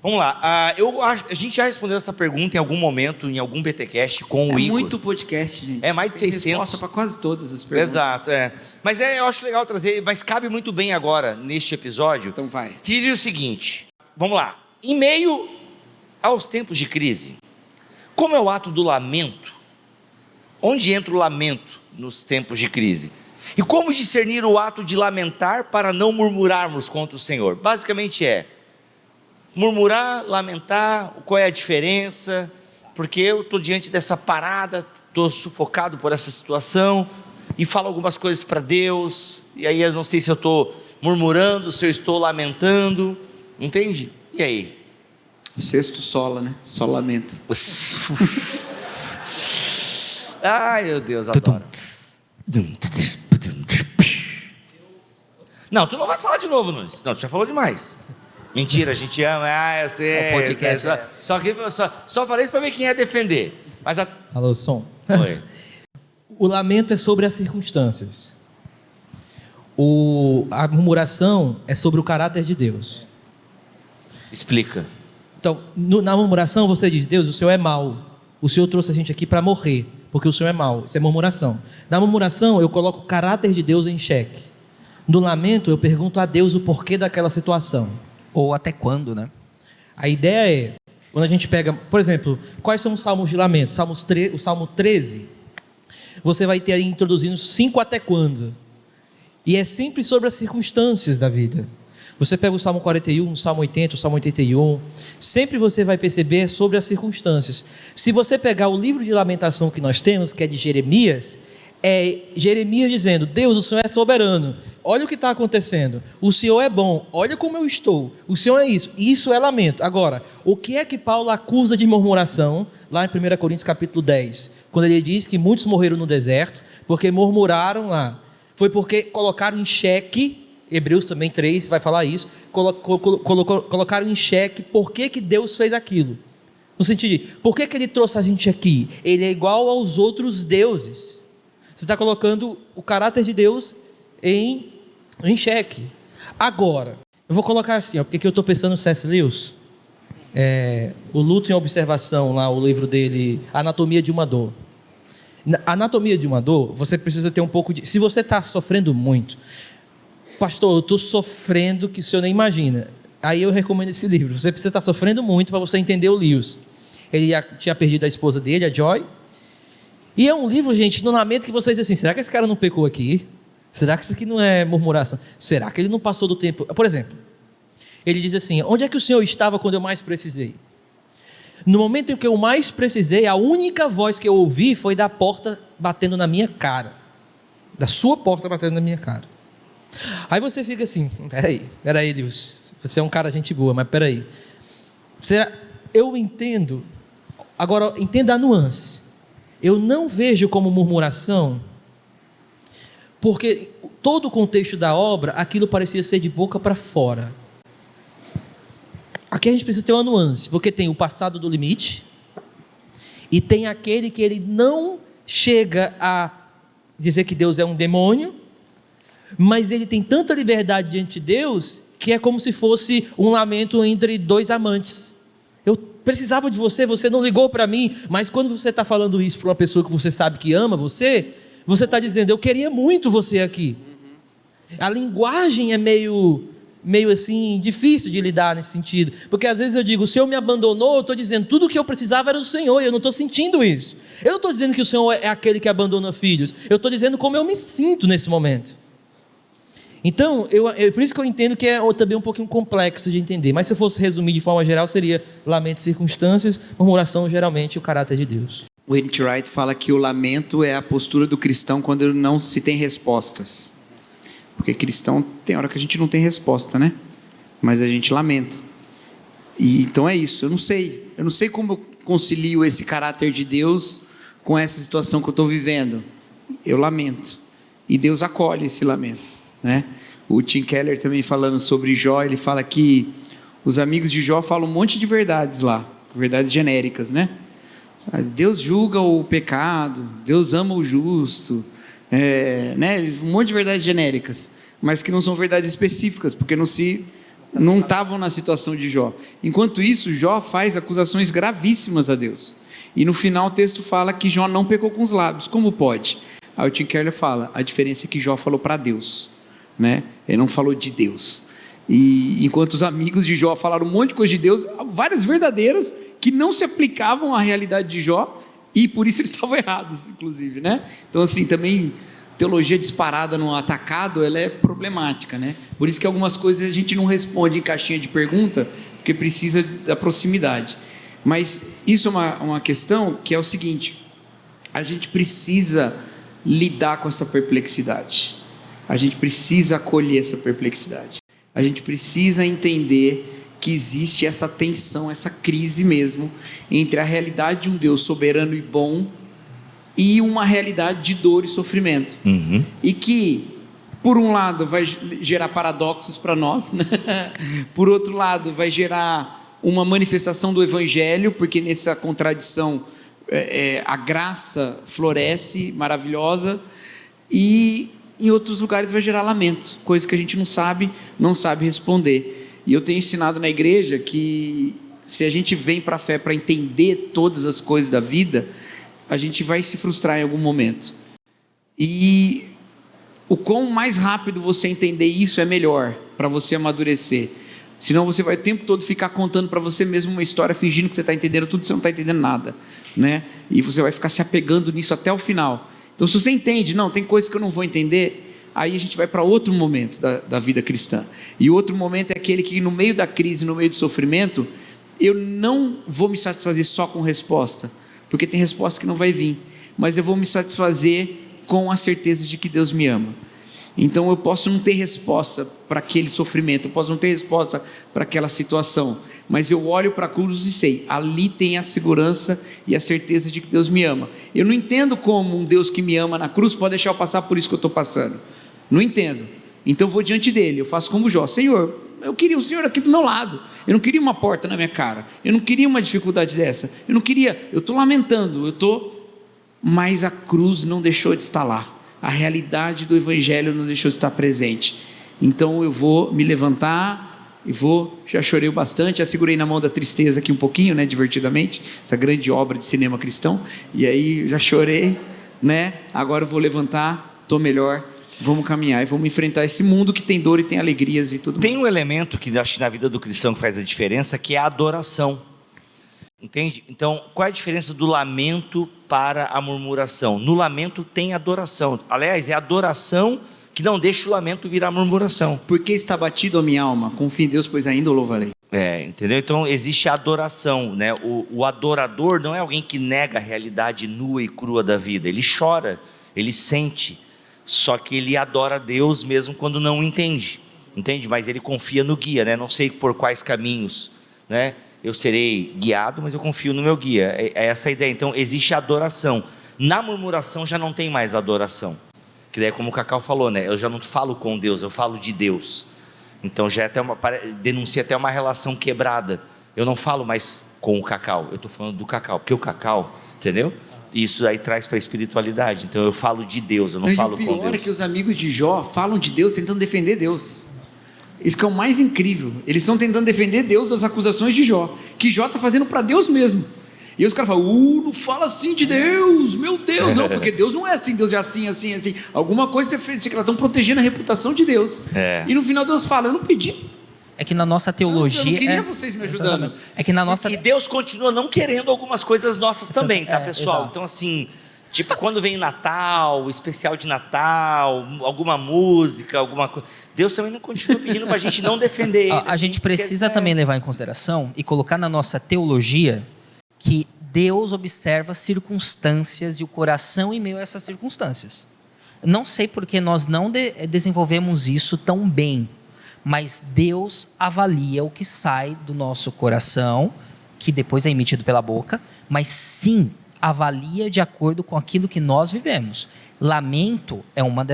Vamos lá, a gente já respondeu essa pergunta em algum momento, em algum BTcast com o Igor. É muito podcast, gente. É mais de 600. Tem resposta para quase todas as perguntas. Exato, Mas eu acho legal trazer, mas cabe muito bem agora, neste episódio. Então vai. Que diz o seguinte: vamos lá. Em meio aos tempos de crise, como é o ato do lamento? Onde entra o lamento nos tempos de crise? E como discernir o ato de lamentar para não murmurarmos contra o Senhor? Basicamente murmurar, lamentar, qual é a diferença? Porque eu estou diante dessa parada, estou sufocado por essa situação, e falo algumas coisas para Deus, e aí eu não sei se eu estou murmurando, se eu estou lamentando, entende? E aí? O sexto sola, né? Só lamento. Ai, meu Deus, adoro. Não, tu não vai falar de novo, Nunes. Não, tu já falou demais. Mentira, a gente ama. Eu sei. Podcast, Só falei isso para ver quem ia defender. Mas Alô, som. Oi. O lamento é sobre as circunstâncias. A murmuração é sobre o caráter de Deus. Explica. Então, na murmuração você diz: Deus, o Senhor é mau. O Senhor trouxe a gente aqui para morrer, porque o Senhor é mau. Isso é murmuração. Na murmuração eu coloco o caráter de Deus em xeque. No lamento eu pergunto a Deus o porquê daquela situação. Ou até quando, né? A ideia é, quando a gente pega, por exemplo, quais são os salmos de lamento? O Salmo 13, você vai ter aí introduzindo 5 até quando. E é sempre sobre as circunstâncias da vida. Você pega o Salmo 41, o Salmo 80, o Salmo 81, sempre você vai perceber sobre as circunstâncias. Se você pegar o livro de lamentação que nós temos, que é de Jeremias, é Jeremias dizendo: Deus, o Senhor é soberano, olha o que está acontecendo, o Senhor é bom, olha como eu estou, o Senhor é isso é lamento. Agora, o que é que Paulo acusa de murmuração, lá em 1 Coríntios capítulo 10, quando ele diz que muitos morreram no deserto, porque murmuraram lá, foi porque colocaram em xeque, Hebreus também 3 vai falar isso, colocaram em xeque por que Deus fez aquilo, no sentido de, por que ele trouxe a gente aqui? Ele é igual aos outros deuses. Você está colocando o caráter de Deus em xeque. Agora, eu vou colocar assim, porque eu estou pensando no C.S. Lewis, o Luto em Observação, lá, o livro dele, Anatomia de uma Dor. Na Anatomia de uma Dor, você precisa ter um pouco de... Se você está sofrendo muito, pastor, eu estou sofrendo que o senhor nem imagina. Aí eu recomendo esse livro. Você precisa estar sofrendo muito para você entender o Lewis. Ele tinha perdido a esposa dele, a Joy. E é um livro, gente, no lamento que vocês dizem assim: será que esse cara não pecou aqui? Será que isso aqui não é murmuração? Será que ele não passou do tempo? Por exemplo, ele diz assim: onde é que o Senhor estava quando eu mais precisei? No momento em que eu mais precisei, a única voz que eu ouvi foi da porta batendo na minha cara. Da sua porta batendo na minha cara. Aí você fica assim: peraí, Deus, você é um cara gente boa, mas peraí. Eu entendo, agora entenda a nuance. Eu não vejo como murmuração, porque todo o contexto da obra, aquilo parecia ser de boca para fora. Aqui a gente precisa ter uma nuance, porque tem o passado do limite, e tem aquele que ele não chega a dizer que Deus é um demônio, mas ele tem tanta liberdade diante de Deus, que é como se fosse um lamento entre dois amantes. Eu precisava de você, você não ligou para mim, mas quando você está falando isso para uma pessoa que você sabe que ama você está dizendo: eu queria muito você aqui. A linguagem é meio assim, difícil de lidar nesse sentido, porque às vezes eu digo: o Senhor me abandonou, eu estou dizendo, tudo o que eu precisava era do Senhor, e eu não estou sentindo isso. Eu não estou dizendo que o Senhor é aquele que abandona filhos, eu estou dizendo como eu me sinto nesse momento. Então, por isso que eu entendo que é também um pouquinho complexo de entender, mas se eu fosse resumir de forma geral, seria lamento e circunstâncias, murmuração geralmente o caráter de Deus. O N.T. Wright fala que o lamento é a postura do cristão quando não se tem respostas. Porque cristão tem hora que a gente não tem resposta, né? Mas a gente lamenta. E então é isso, eu não sei como eu concilio esse caráter de Deus com essa situação que eu estou vivendo. Eu lamento. E Deus acolhe esse lamento. Né? O Tim Keller também falando sobre Jó, ele fala que os amigos de Jó falam um monte de verdades lá, verdades genéricas, né? Deus julga o pecado, Deus ama o justo, né? Um monte de verdades genéricas, mas que não são verdades específicas, porque não estavam na situação de Jó. Enquanto isso, Jó faz acusações gravíssimas a Deus, e no final o texto fala que Jó não pecou com os lábios. Como pode? Aí o Tim Keller fala: a diferença é que Jó falou para Deus, né? Ele não falou de Deus. E enquanto os amigos de Jó falaram um monte de coisa de Deus, várias verdadeiras que não se aplicavam à realidade de Jó, e por isso eles estavam errados, inclusive, né? Então, assim, também teologia disparada no atacado, ela é problemática, né? Por isso que algumas coisas a gente não responde em caixinha de pergunta, porque precisa da proximidade. Mas isso é uma questão que é o seguinte: a gente precisa lidar com essa perplexidade, a gente precisa acolher essa perplexidade, a gente precisa entender que existe essa tensão, essa crise mesmo, entre a realidade de um Deus soberano e bom e uma realidade de dor e sofrimento. E que, por um lado, vai gerar paradoxos para nós, né? Por outro lado, vai gerar uma manifestação do Evangelho, porque nessa contradição a graça floresce, maravilhosa, e em outros lugares vai gerar lamento, coisa que a gente não sabe responder. E eu tenho ensinado na igreja que se a gente vem para a fé para entender todas as coisas da vida, a gente vai se frustrar em algum momento. E o quão mais rápido você entender isso é melhor para você amadurecer. Senão você vai o tempo todo ficar contando para você mesmo uma história, fingindo que você está entendendo tudo e você não está entendendo nada, né? E você vai ficar se apegando nisso até o final. Então, se você entende, não, tem coisas que eu não vou entender, aí a gente vai para outro momento da vida cristã. E o outro momento é aquele que, no meio da crise, no meio do sofrimento, eu não vou me satisfazer só com resposta, porque tem resposta que não vai vir, mas eu vou me satisfazer com a certeza de que Deus me ama. Então eu posso não ter resposta para aquele sofrimento, eu posso não ter resposta para aquela situação, mas eu olho para a cruz e sei, ali tem a segurança e a certeza de que Deus me ama. Eu não entendo como um Deus que me ama na cruz pode deixar eu passar por isso que eu estou passando. Não entendo. Então eu vou diante dele, eu faço como Jó: Senhor, eu queria o Senhor aqui do meu lado, eu não queria uma porta na minha cara, eu não queria uma dificuldade dessa, eu estou lamentando, mas a cruz não deixou de estar lá, a realidade do Evangelho não deixou de estar presente. Então eu vou me levantar e já chorei bastante, já segurei na mão da tristeza aqui um pouquinho, né, divertidamente, essa grande obra de cinema cristão, e aí já chorei, né, agora eu vou levantar, estou melhor. Vamos caminhar e vamos enfrentar esse mundo que tem dor e tem alegrias e tudo mais. Tem um elemento que acho que na vida do cristão que faz a diferença, que é a adoração. Entende? Então, qual é a diferença do lamento para a murmuração? No lamento tem adoração. Aliás, é a adoração que não deixa o lamento virar murmuração. Porque está batido a minha alma, confio em Deus, pois ainda o louvarei. Entendeu? Então existe a adoração, né? O adorador não é alguém que nega a realidade nua e crua da vida. Ele chora, ele sente. Só que ele adora a Deus mesmo quando não entende, mas ele confia no guia, né? Não sei por quais caminhos, né? Eu serei guiado, mas eu confio no meu guia, é essa a ideia. Então existe a adoração. Na murmuração já não tem mais adoração, que daí, como o Cacau falou, né? Eu já não falo com Deus, eu falo de Deus. Então já denuncia até uma relação quebrada. Eu não falo mais com o Cacau, eu estou falando do Cacau, porque o Cacau, entendeu? Isso aí traz para a espiritualidade. Então eu falo de Deus, eu não falo com Deus. O pior é que os amigos de Jó falam de Deus tentando defender Deus. Isso que é o mais incrível. Eles estão tentando defender Deus das acusações de Jó, que Jó está fazendo para Deus mesmo. E os caras falam: não fala assim de Deus, meu Deus. Não, porque Deus não é assim, Deus é assim, assim, assim. Alguma coisa você fez, que elas estão protegendo a reputação de Deus. E no final Deus fala: eu não pedi. É que na nossa teologia... Eu não queria vocês me ajudando. É que na nossa... E Deus continua não querendo algumas coisas nossas também, tá, pessoal? Exato. Então, assim, tipo, quando vem Natal, especial de Natal, alguma música, alguma coisa... Deus também não continua pedindo pra gente não defender ele. A gente precisa também levar em consideração e colocar na nossa teologia que Deus observa circunstâncias e o coração em meio a essas circunstâncias. Não sei porque nós não desenvolvemos isso tão bem, mas Deus avalia o que sai do nosso coração, que depois é emitido pela boca, mas sim avalia de acordo com aquilo que nós vivemos. Lamento é uma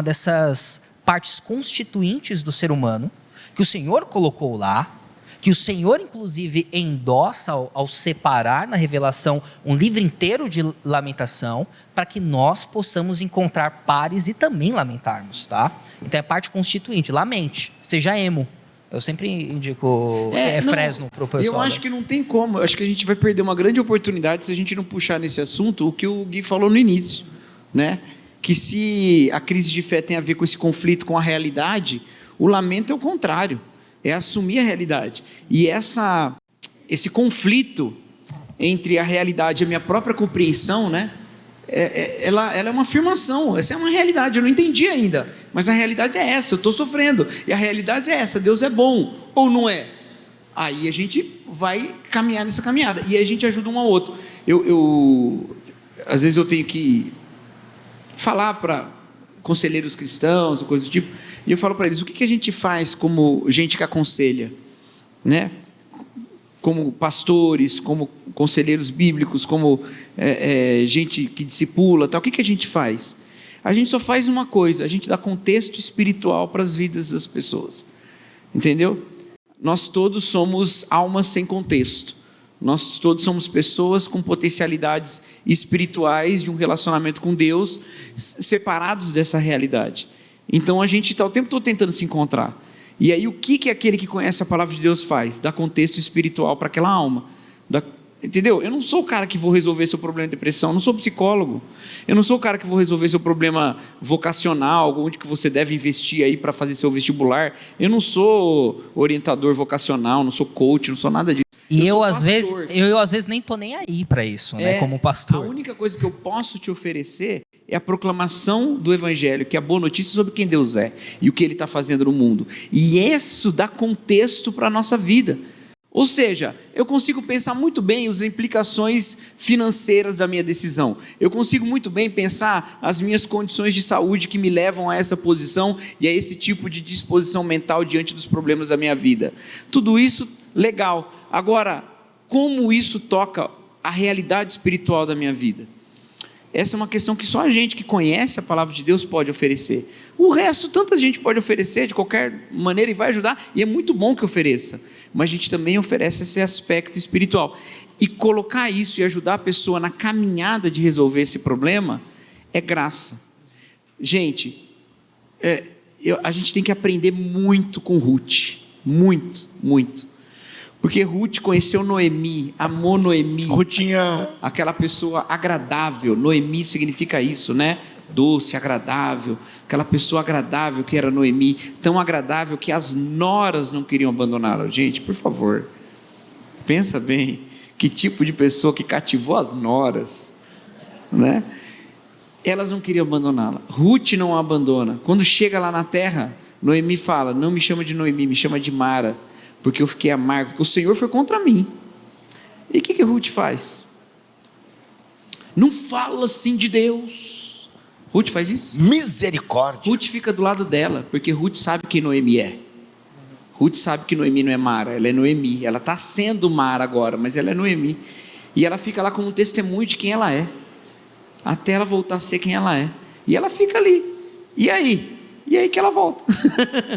dessas partes constituintes do ser humano, que o Senhor colocou lá, que o Senhor inclusive endossa ao separar na revelação um livro inteiro de lamentação, para que nós possamos encontrar pares e também lamentarmos, tá? Então é parte constituinte, lamente, seja emo. Eu sempre indico Fresno para o pessoal. Eu acho que não tem como, eu acho que a gente vai perder uma grande oportunidade se a gente não puxar nesse assunto o que o Gui falou no início, né? Que se a crise de fé tem a ver com esse conflito com a realidade, o lamento é o contrário. é assumir a realidade. E esse conflito entre a realidade e a minha própria compreensão, né? Ela é uma afirmação, essa é uma realidade, eu não entendi ainda, mas a realidade é essa, eu estou sofrendo, e a realidade é essa, Deus é bom, ou não é? Aí a gente vai caminhar nessa caminhada, e aí a gente ajuda um ao outro. Às vezes eu tenho que falar para conselheiros cristãos, ou coisa do tipo, e eu falo para eles, o que a gente faz como gente que aconselha, né? Como pastores, como conselheiros bíblicos, como gente que discipula, tal. O que a gente faz? A gente só faz uma coisa, a gente dá contexto espiritual para as vidas das pessoas, entendeu? Nós todos somos almas sem contexto, nós todos somos pessoas com potencialidades espirituais de um relacionamento com Deus, separados dessa realidade. Então a gente está o tempo todo tentando se encontrar. E aí o que aquele que conhece a palavra de Deus faz? Dá contexto espiritual para aquela alma. Entendeu? Eu não sou o cara que vou resolver seu problema de depressão, eu não sou psicólogo. Eu não sou o cara que vou resolver seu problema vocacional, onde que você deve investir aí para fazer seu vestibular. Eu não sou orientador vocacional, não sou coach, não sou nada disso. E eu às vezes nem tô nem aí para isso, né, como pastor. A única coisa que eu posso te oferecer é a proclamação do Evangelho, que é a boa notícia sobre quem Deus é e o que Ele está fazendo no mundo. E isso dá contexto para a nossa vida. Ou seja, eu consigo pensar muito bem as implicações financeiras da minha decisão. Eu consigo muito bem pensar as minhas condições de saúde que me levam a essa posição e a esse tipo de disposição mental diante dos problemas da minha vida. Tudo isso, legal. Agora, como isso toca a realidade espiritual da minha vida? Essa é uma questão que só a gente que conhece a palavra de Deus pode oferecer. O resto, tanta gente pode oferecer de qualquer maneira e vai ajudar, e é muito bom que ofereça, mas a gente também oferece esse aspecto espiritual. E colocar isso e ajudar a pessoa na caminhada de resolver esse problema é graça. Gente, a gente tem que aprender muito com Ruth, muito, muito. Porque Ruth conheceu Noemi, amou Noemi. Rutinha. Aquela pessoa agradável. Noemi significa isso, né? Doce, agradável. Aquela pessoa agradável que era Noemi. Tão agradável que as noras não queriam abandoná-la. Gente, por favor, pensa bem. Que tipo de pessoa que cativou as noras, né? Elas não queriam abandoná-la. Ruth não a abandona. Quando chega lá na terra, Noemi fala, não me chama de Noemi, me chama de Mara. Porque eu fiquei amargo, porque o Senhor foi contra mim. E o que Ruth faz? Não fala assim de Deus. Ruth faz isso? Misericórdia. Ruth fica do lado dela, porque Ruth sabe quem Noemi é. Ruth sabe que Noemi não é Mara, ela é Noemi. Ela está sendo Mara agora, mas ela é Noemi. E ela fica lá como um testemunho de quem ela é, até ela voltar a ser quem ela é. E ela fica ali. E aí? E aí que ela volta.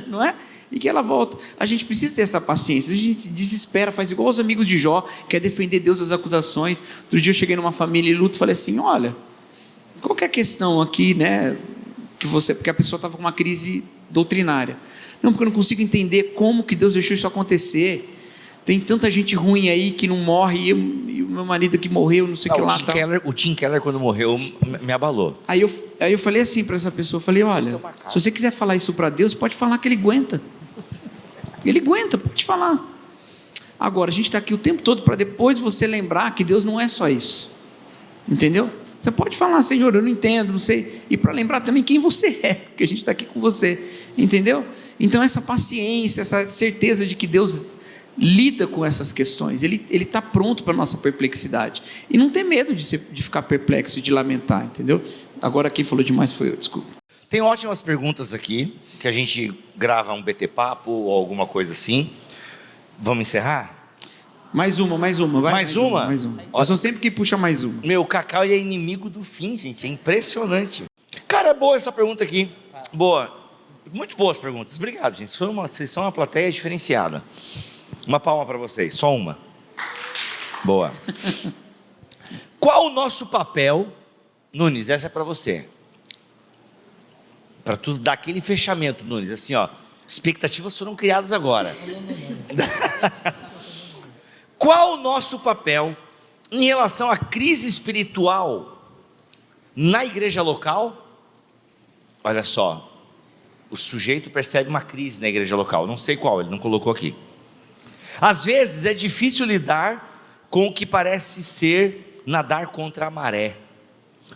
Não é? E que ela volta. A gente precisa ter essa paciência. A gente desespera, faz igual os amigos de Jó, quer defender Deus das acusações. Outro dia eu cheguei numa família em luto e falei assim, olha, qual que é a questão aqui, né? Porque a pessoa estava com uma crise doutrinária. Não, porque eu não consigo entender como que Deus deixou isso acontecer. Tem tanta gente ruim aí que não morre, e o meu marido que morreu, não sei o que lá. O Tim Keller, quando morreu, me abalou. Aí eu falei assim para essa pessoa, falei, olha, se você quiser falar isso para Deus, pode falar que Ele aguenta. Ele aguenta, pode falar. Agora, a gente está aqui o tempo todo para depois você lembrar que Deus não é só isso. Entendeu? Você pode falar, Senhor, eu não entendo, não sei. E para lembrar também quem você é, porque a gente está aqui com você. Entendeu? Então essa paciência, essa certeza de que Deus lida com essas questões, Ele está pronto para a nossa perplexidade. E não tem medo de ficar perplexo, de lamentar, entendeu? Agora quem falou demais foi eu, desculpa. Tem ótimas perguntas aqui, que a gente grava um BT Papo ou alguma coisa assim. Vamos encerrar? Mais uma, vai. Mais uma? Eu sou sempre que puxa mais uma. O Cacau é inimigo do fim, gente, é impressionante. Cara, boa essa pergunta aqui. Boa. Muito boas perguntas, obrigado, gente. Vocês são uma plateia diferenciada. Uma palma para vocês, só uma. Boa. Qual o nosso papel, Nunes? Essa é para você. Para tudo dar aquele fechamento, Nunes. Assim, ó, expectativas foram criadas agora. Qual o nosso papel em relação à crise espiritual na igreja local? Olha só, o sujeito percebe uma crise na igreja local, não sei qual, ele não colocou aqui. Às vezes é difícil lidar com o que parece ser nadar contra a maré.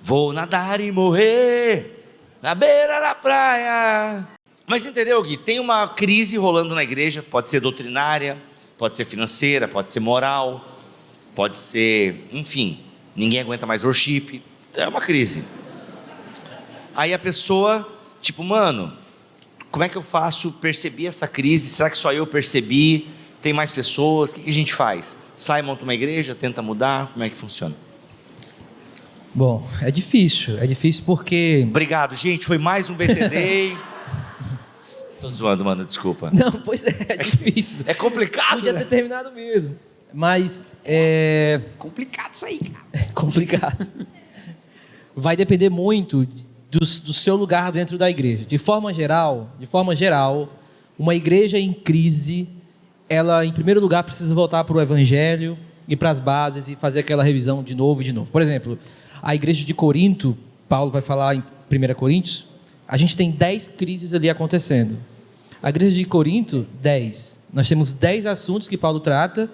Vou nadar e morrer na beira da praia. Mas entendeu, Gui? Tem uma crise rolando na igreja, pode ser doutrinária, pode ser financeira, pode ser moral, pode ser, enfim, ninguém aguenta mais worship, é uma crise. Aí a pessoa, tipo, mano, como é que eu faço? Percebi essa crise, será que só eu percebi? Tem mais pessoas, o que a gente faz? Sai, monta uma igreja, tenta mudar, como é que funciona? Bom, é difícil porque... Obrigado, gente, foi mais um BTD. Tô zoando, mano, desculpa. Não, pois é difícil. É complicado, podia ter terminado mesmo, mas é... Complicado isso aí, cara. É complicado. Vai depender muito do seu lugar dentro da igreja. De forma geral, uma igreja em crise, ela, em primeiro lugar, precisa voltar para o evangelho e para as bases e fazer aquela revisão de novo e de novo. Por exemplo, a igreja de Corinto, Paulo vai falar em 1 Coríntios, a gente tem 10 crises ali acontecendo. A igreja de Corinto, 10. Nós temos 10 assuntos que Paulo trata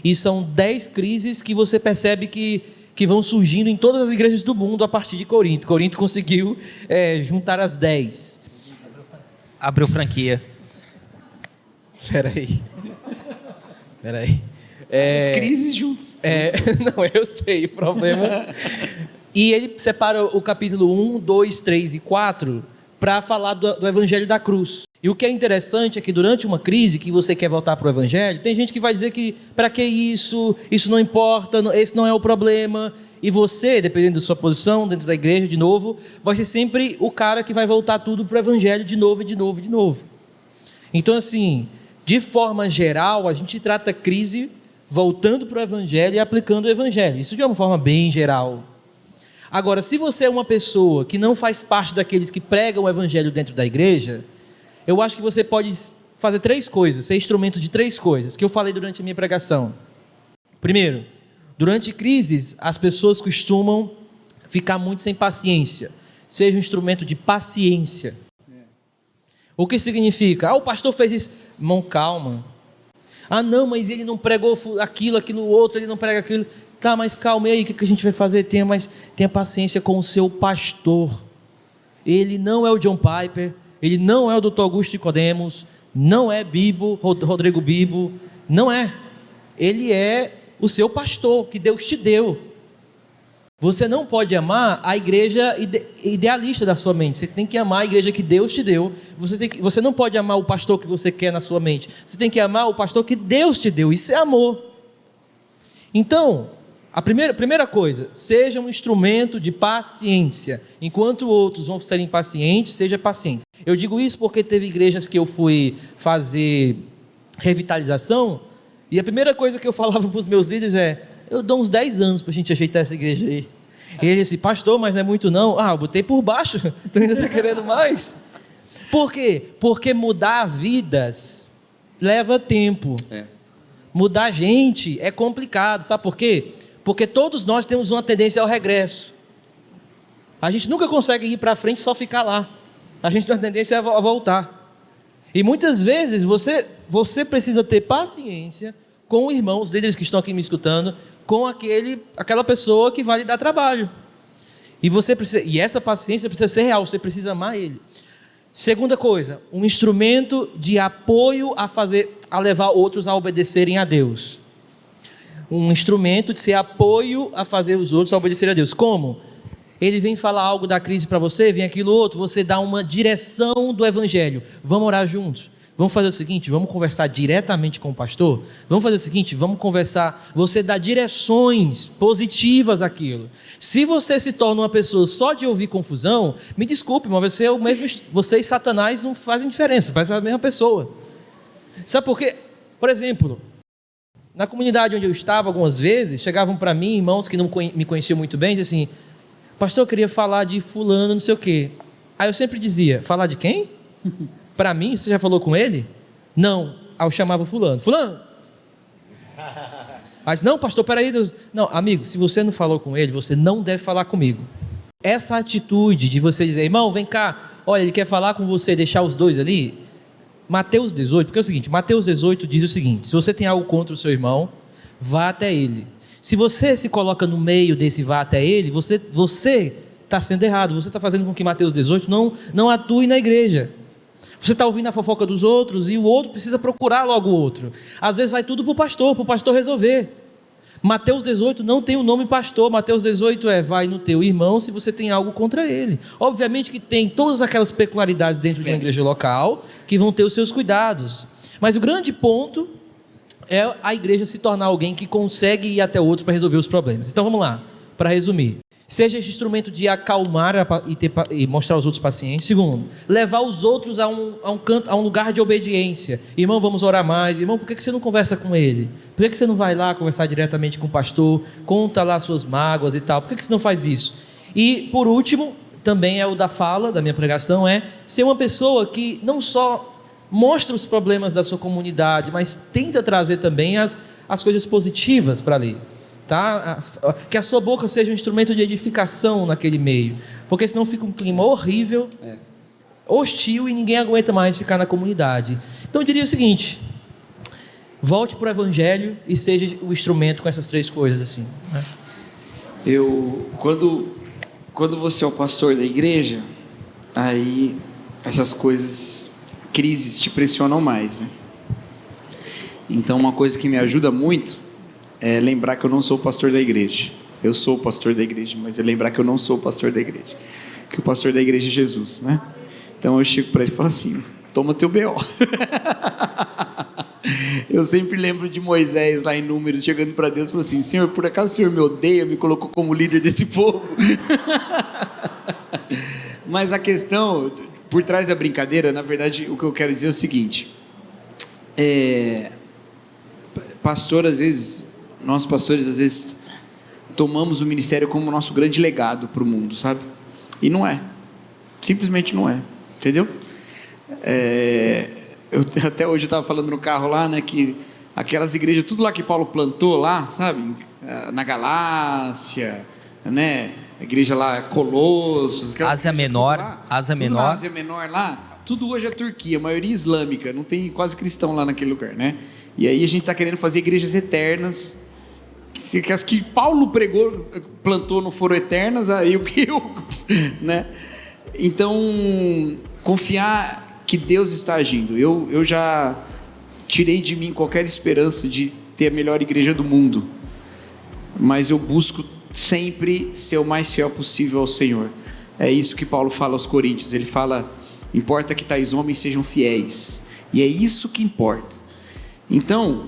e são 10 crises que você percebe que vão surgindo em todas as igrejas do mundo a partir de Corinto. Corinto conseguiu juntar as 10. Abriu franquia. Peraí. As crises juntos. Não, eu sei o problema. E ele separa o capítulo 1, 2, 3 e 4 para falar do evangelho da cruz. E o que é interessante é que durante uma crise que você quer voltar para o evangelho, tem gente que vai dizer que para que isso não importa, esse não é o problema. E você, dependendo da sua posição dentro da igreja, de novo, vai ser sempre o cara que vai voltar tudo para o evangelho de novo, de novo, de novo. Então, assim, de forma geral, a gente trata a crise voltando para o evangelho e aplicando o evangelho. Isso de uma forma bem geral. Agora, se você é uma pessoa que não faz parte daqueles que pregam o evangelho dentro da igreja, eu acho que você pode fazer 3 coisas, ser instrumento de 3 coisas, que eu falei durante a minha pregação. Primeiro, durante crises, as pessoas costumam ficar muito sem paciência. Seja um instrumento de paciência. O que significa? O pastor fez isso. Irmão, calma. Não, mas ele não pregou aquilo outro, ele não prega aquilo. Tá, mas calma aí, o que a gente vai fazer? Tenha paciência com o seu pastor. Ele não é o John Piper, ele não é o Dr. Augusto Nicodemos, não é Rodrigo Bibo, não é. Ele é o seu pastor, que Deus te deu. Você não pode amar a igreja idealista da sua mente. Você tem que amar a igreja que Deus te deu. Você não pode amar o pastor que você quer na sua mente. Você tem que amar o pastor que Deus te deu. Isso é amor. Então, a primeira coisa, seja um instrumento de paciência. Enquanto outros vão ser impacientes, seja paciente. Eu digo isso porque teve igrejas que eu fui fazer revitalização e a primeira coisa que eu falava para os meus líderes eu dou uns 10 anos para a gente ajeitar essa igreja aí. E ele disse, pastor, mas não é muito não. Eu botei por baixo, tu ainda está querendo mais? Por quê? Porque mudar vidas leva tempo. Mudar gente é complicado, sabe por quê? Porque todos nós temos uma tendência ao regresso. A gente nunca consegue ir para frente e só ficar lá. A gente tem uma tendência a voltar. E muitas vezes você precisa ter paciência com o irmão, os líderes que estão aqui me escutando, com aquela pessoa que vai lhe dar trabalho. E essa paciência precisa ser real, você precisa amar ele. Segunda coisa, um instrumento de apoio a levar outros a obedecerem a Deus. Um instrumento de ser apoio a fazer os outros a obedecerem a Deus. Como? Ele vem falar algo da crise para você, vem aquilo outro, você dá uma direção do evangelho. Vamos orar juntos. Vamos fazer o seguinte, vamos conversar diretamente com o pastor? Vamos fazer o seguinte, vamos conversar, você dá direções positivas àquilo. Se você se torna uma pessoa só de ouvir confusão, me desculpe, mas você e Satanás não fazem diferença, parece a mesma pessoa. Sabe por quê? Por exemplo, na comunidade onde eu estava, algumas vezes, chegavam para mim irmãos que não me conheciam muito bem, diziam assim, pastor, eu queria falar de fulano, não sei o quê. Aí eu sempre dizia, falar de quem? Para mim, você já falou com ele? Não. Aí eu chamava fulano. Fulano! Aí disse, não, pastor, peraí. Deus. Não, amigo, se você não falou com ele, você não deve falar comigo. essa atitude de você dizer, irmão, vem cá, olha, ele quer falar com você, deixar os dois ali. Mateus 18, porque é o seguinte, Mateus 18 diz o seguinte: se você tem algo contra o seu irmão, vá até ele. Se você se coloca no meio desse vá até ele, você está sendo errado, você está fazendo com que Mateus 18 não atue na igreja. Você está ouvindo a fofoca dos outros e o outro precisa procurar logo o outro. Às vezes vai tudo para o pastor resolver. Mateus 18 não tem o nome pastor, Mateus 18 vai no teu irmão se você tem algo contra ele. Obviamente que tem todas aquelas peculiaridades dentro de uma igreja local que vão ter os seus cuidados. Mas o grande ponto é a igreja se tornar alguém que consegue ir até outros para resolver os problemas. Então vamos lá, para resumir. Seja esse instrumento de acalmar e mostrar aos outros paciência. Segundo, levar os outros a um lugar de obediência. Irmão, vamos orar mais. Irmão, por que você não conversa com ele? Por que você não vai lá conversar diretamente com o pastor? Conta lá suas mágoas e tal. Por que você não faz isso? E, por último, também é o da fala, da minha pregação, é ser uma pessoa que não só mostra os problemas da sua comunidade, mas tenta trazer também as coisas positivas para ali. Tá? Que a sua boca seja um instrumento de edificação naquele meio, porque senão fica um clima horrível, hostil, e ninguém aguenta mais ficar na comunidade. Então eu diria o seguinte: volte para o evangelho e seja o instrumento com essas três coisas assim, né? Quando você é o pastor da igreja, aí essas coisas, crises te pressionam mais, né? Então uma coisa que me ajuda muito é lembrar que eu não sou o pastor da igreja. Eu sou o pastor da igreja, mas é lembrar que eu não sou o pastor da igreja, que o pastor da igreja é Jesus, né? Então eu chego para ele e falo assim: toma teu B.O. Eu sempre lembro de Moisés lá em Números, chegando para Deus e falando assim: Senhor, por acaso o Senhor me odeia, me colocou como líder desse povo? Mas a questão, por trás da brincadeira, na verdade, o que eu quero dizer é o seguinte: pastor, às vezes, nós pastores, às vezes, tomamos o ministério como nosso grande legado para o mundo, sabe? E não é. Simplesmente não é. Entendeu? Até hoje eu estava falando no carro lá, né, que aquelas igrejas, tudo lá que Paulo plantou lá, sabe? Na Galácia, né? A igreja lá, Colossos. Ásia Menor lá, tudo hoje é Turquia, a maioria islâmica, não tem quase cristão lá naquele lugar, né? E aí a gente está querendo fazer igrejas eternas, que as que Paulo plantou não foram eternas, aí o que né? Então, confiar que Deus está agindo. Eu já tirei de mim qualquer esperança de ter a melhor igreja do mundo, mas eu busco sempre ser o mais fiel possível ao Senhor. É isso que Paulo fala aos Coríntios. Ele fala: importa que tais homens sejam fiéis, e é isso que importa. Então,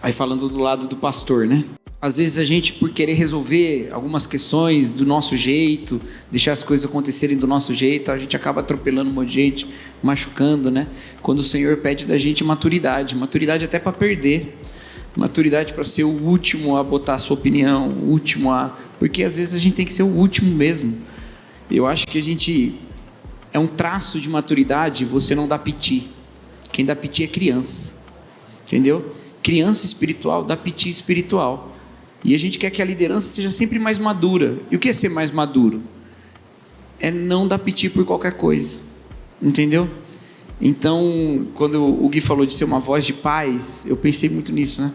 aí falando do lado do pastor, né? Às vezes a gente, por querer resolver algumas questões do nosso jeito, deixar as coisas acontecerem do nosso jeito, a gente acaba atropelando um monte de gente, machucando, né? Quando o Senhor pede da gente maturidade até para perder, maturidade para ser o último a botar a sua opinião, o último porque às vezes a gente tem que ser o último mesmo. Eu acho que é um traço de maturidade você não dá piti. Quem dá piti é criança, entendeu? Criança espiritual dá piti espiritual. E a gente quer que a liderança seja sempre mais madura. E o que é ser mais maduro? É não dar piti por qualquer coisa, entendeu? Então, quando o Gui falou de ser uma voz de paz, eu pensei muito nisso, né?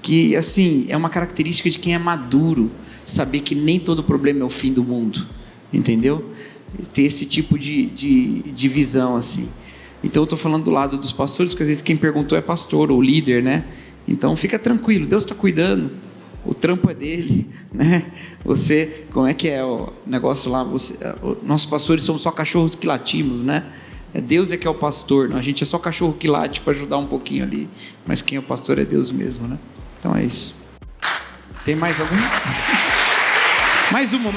Que, assim, é uma característica de quem é maduro, saber que nem todo problema é o fim do mundo, entendeu? Ter esse tipo de visão, assim. Então eu estou falando do lado dos pastores, porque às vezes quem perguntou é pastor ou líder, né? Então fica tranquilo, Deus está cuidando, o trampo é dele, né? Você, como é que é o negócio lá? Nossos pastores somos só cachorros que latimos, né? Deus é que é o pastor, a gente é só cachorro que late para ajudar um pouquinho ali, mas quem é o pastor é Deus mesmo, né? Então é isso. Tem mais algum? Mais uma.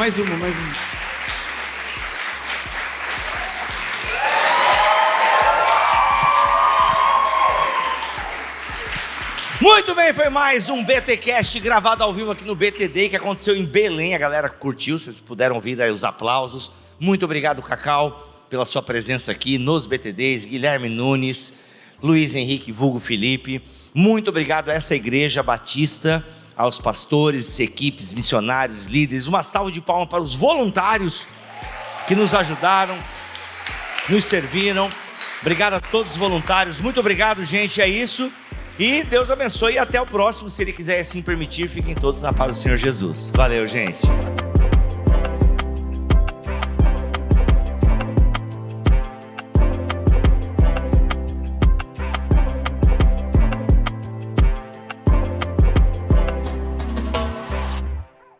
Muito bem, foi mais um BTcast gravado ao vivo aqui no BTD, que aconteceu em Belém. A galera curtiu, vocês puderam ouvir aí os aplausos. Muito obrigado, Cacau, pela sua presença aqui nos BTDs. Guilherme Nunes, Luiz Henrique, vulgo Felipe. Muito obrigado a essa igreja batista, aos pastores, equipes, missionários, líderes. Uma salva de palmas para os voluntários que nos ajudaram, nos serviram. Obrigado a todos os voluntários. Muito obrigado, gente. É isso. E Deus abençoe e até o próximo. Se Ele quiser assim permitir, fiquem todos na paz do Senhor Jesus. Valeu, gente.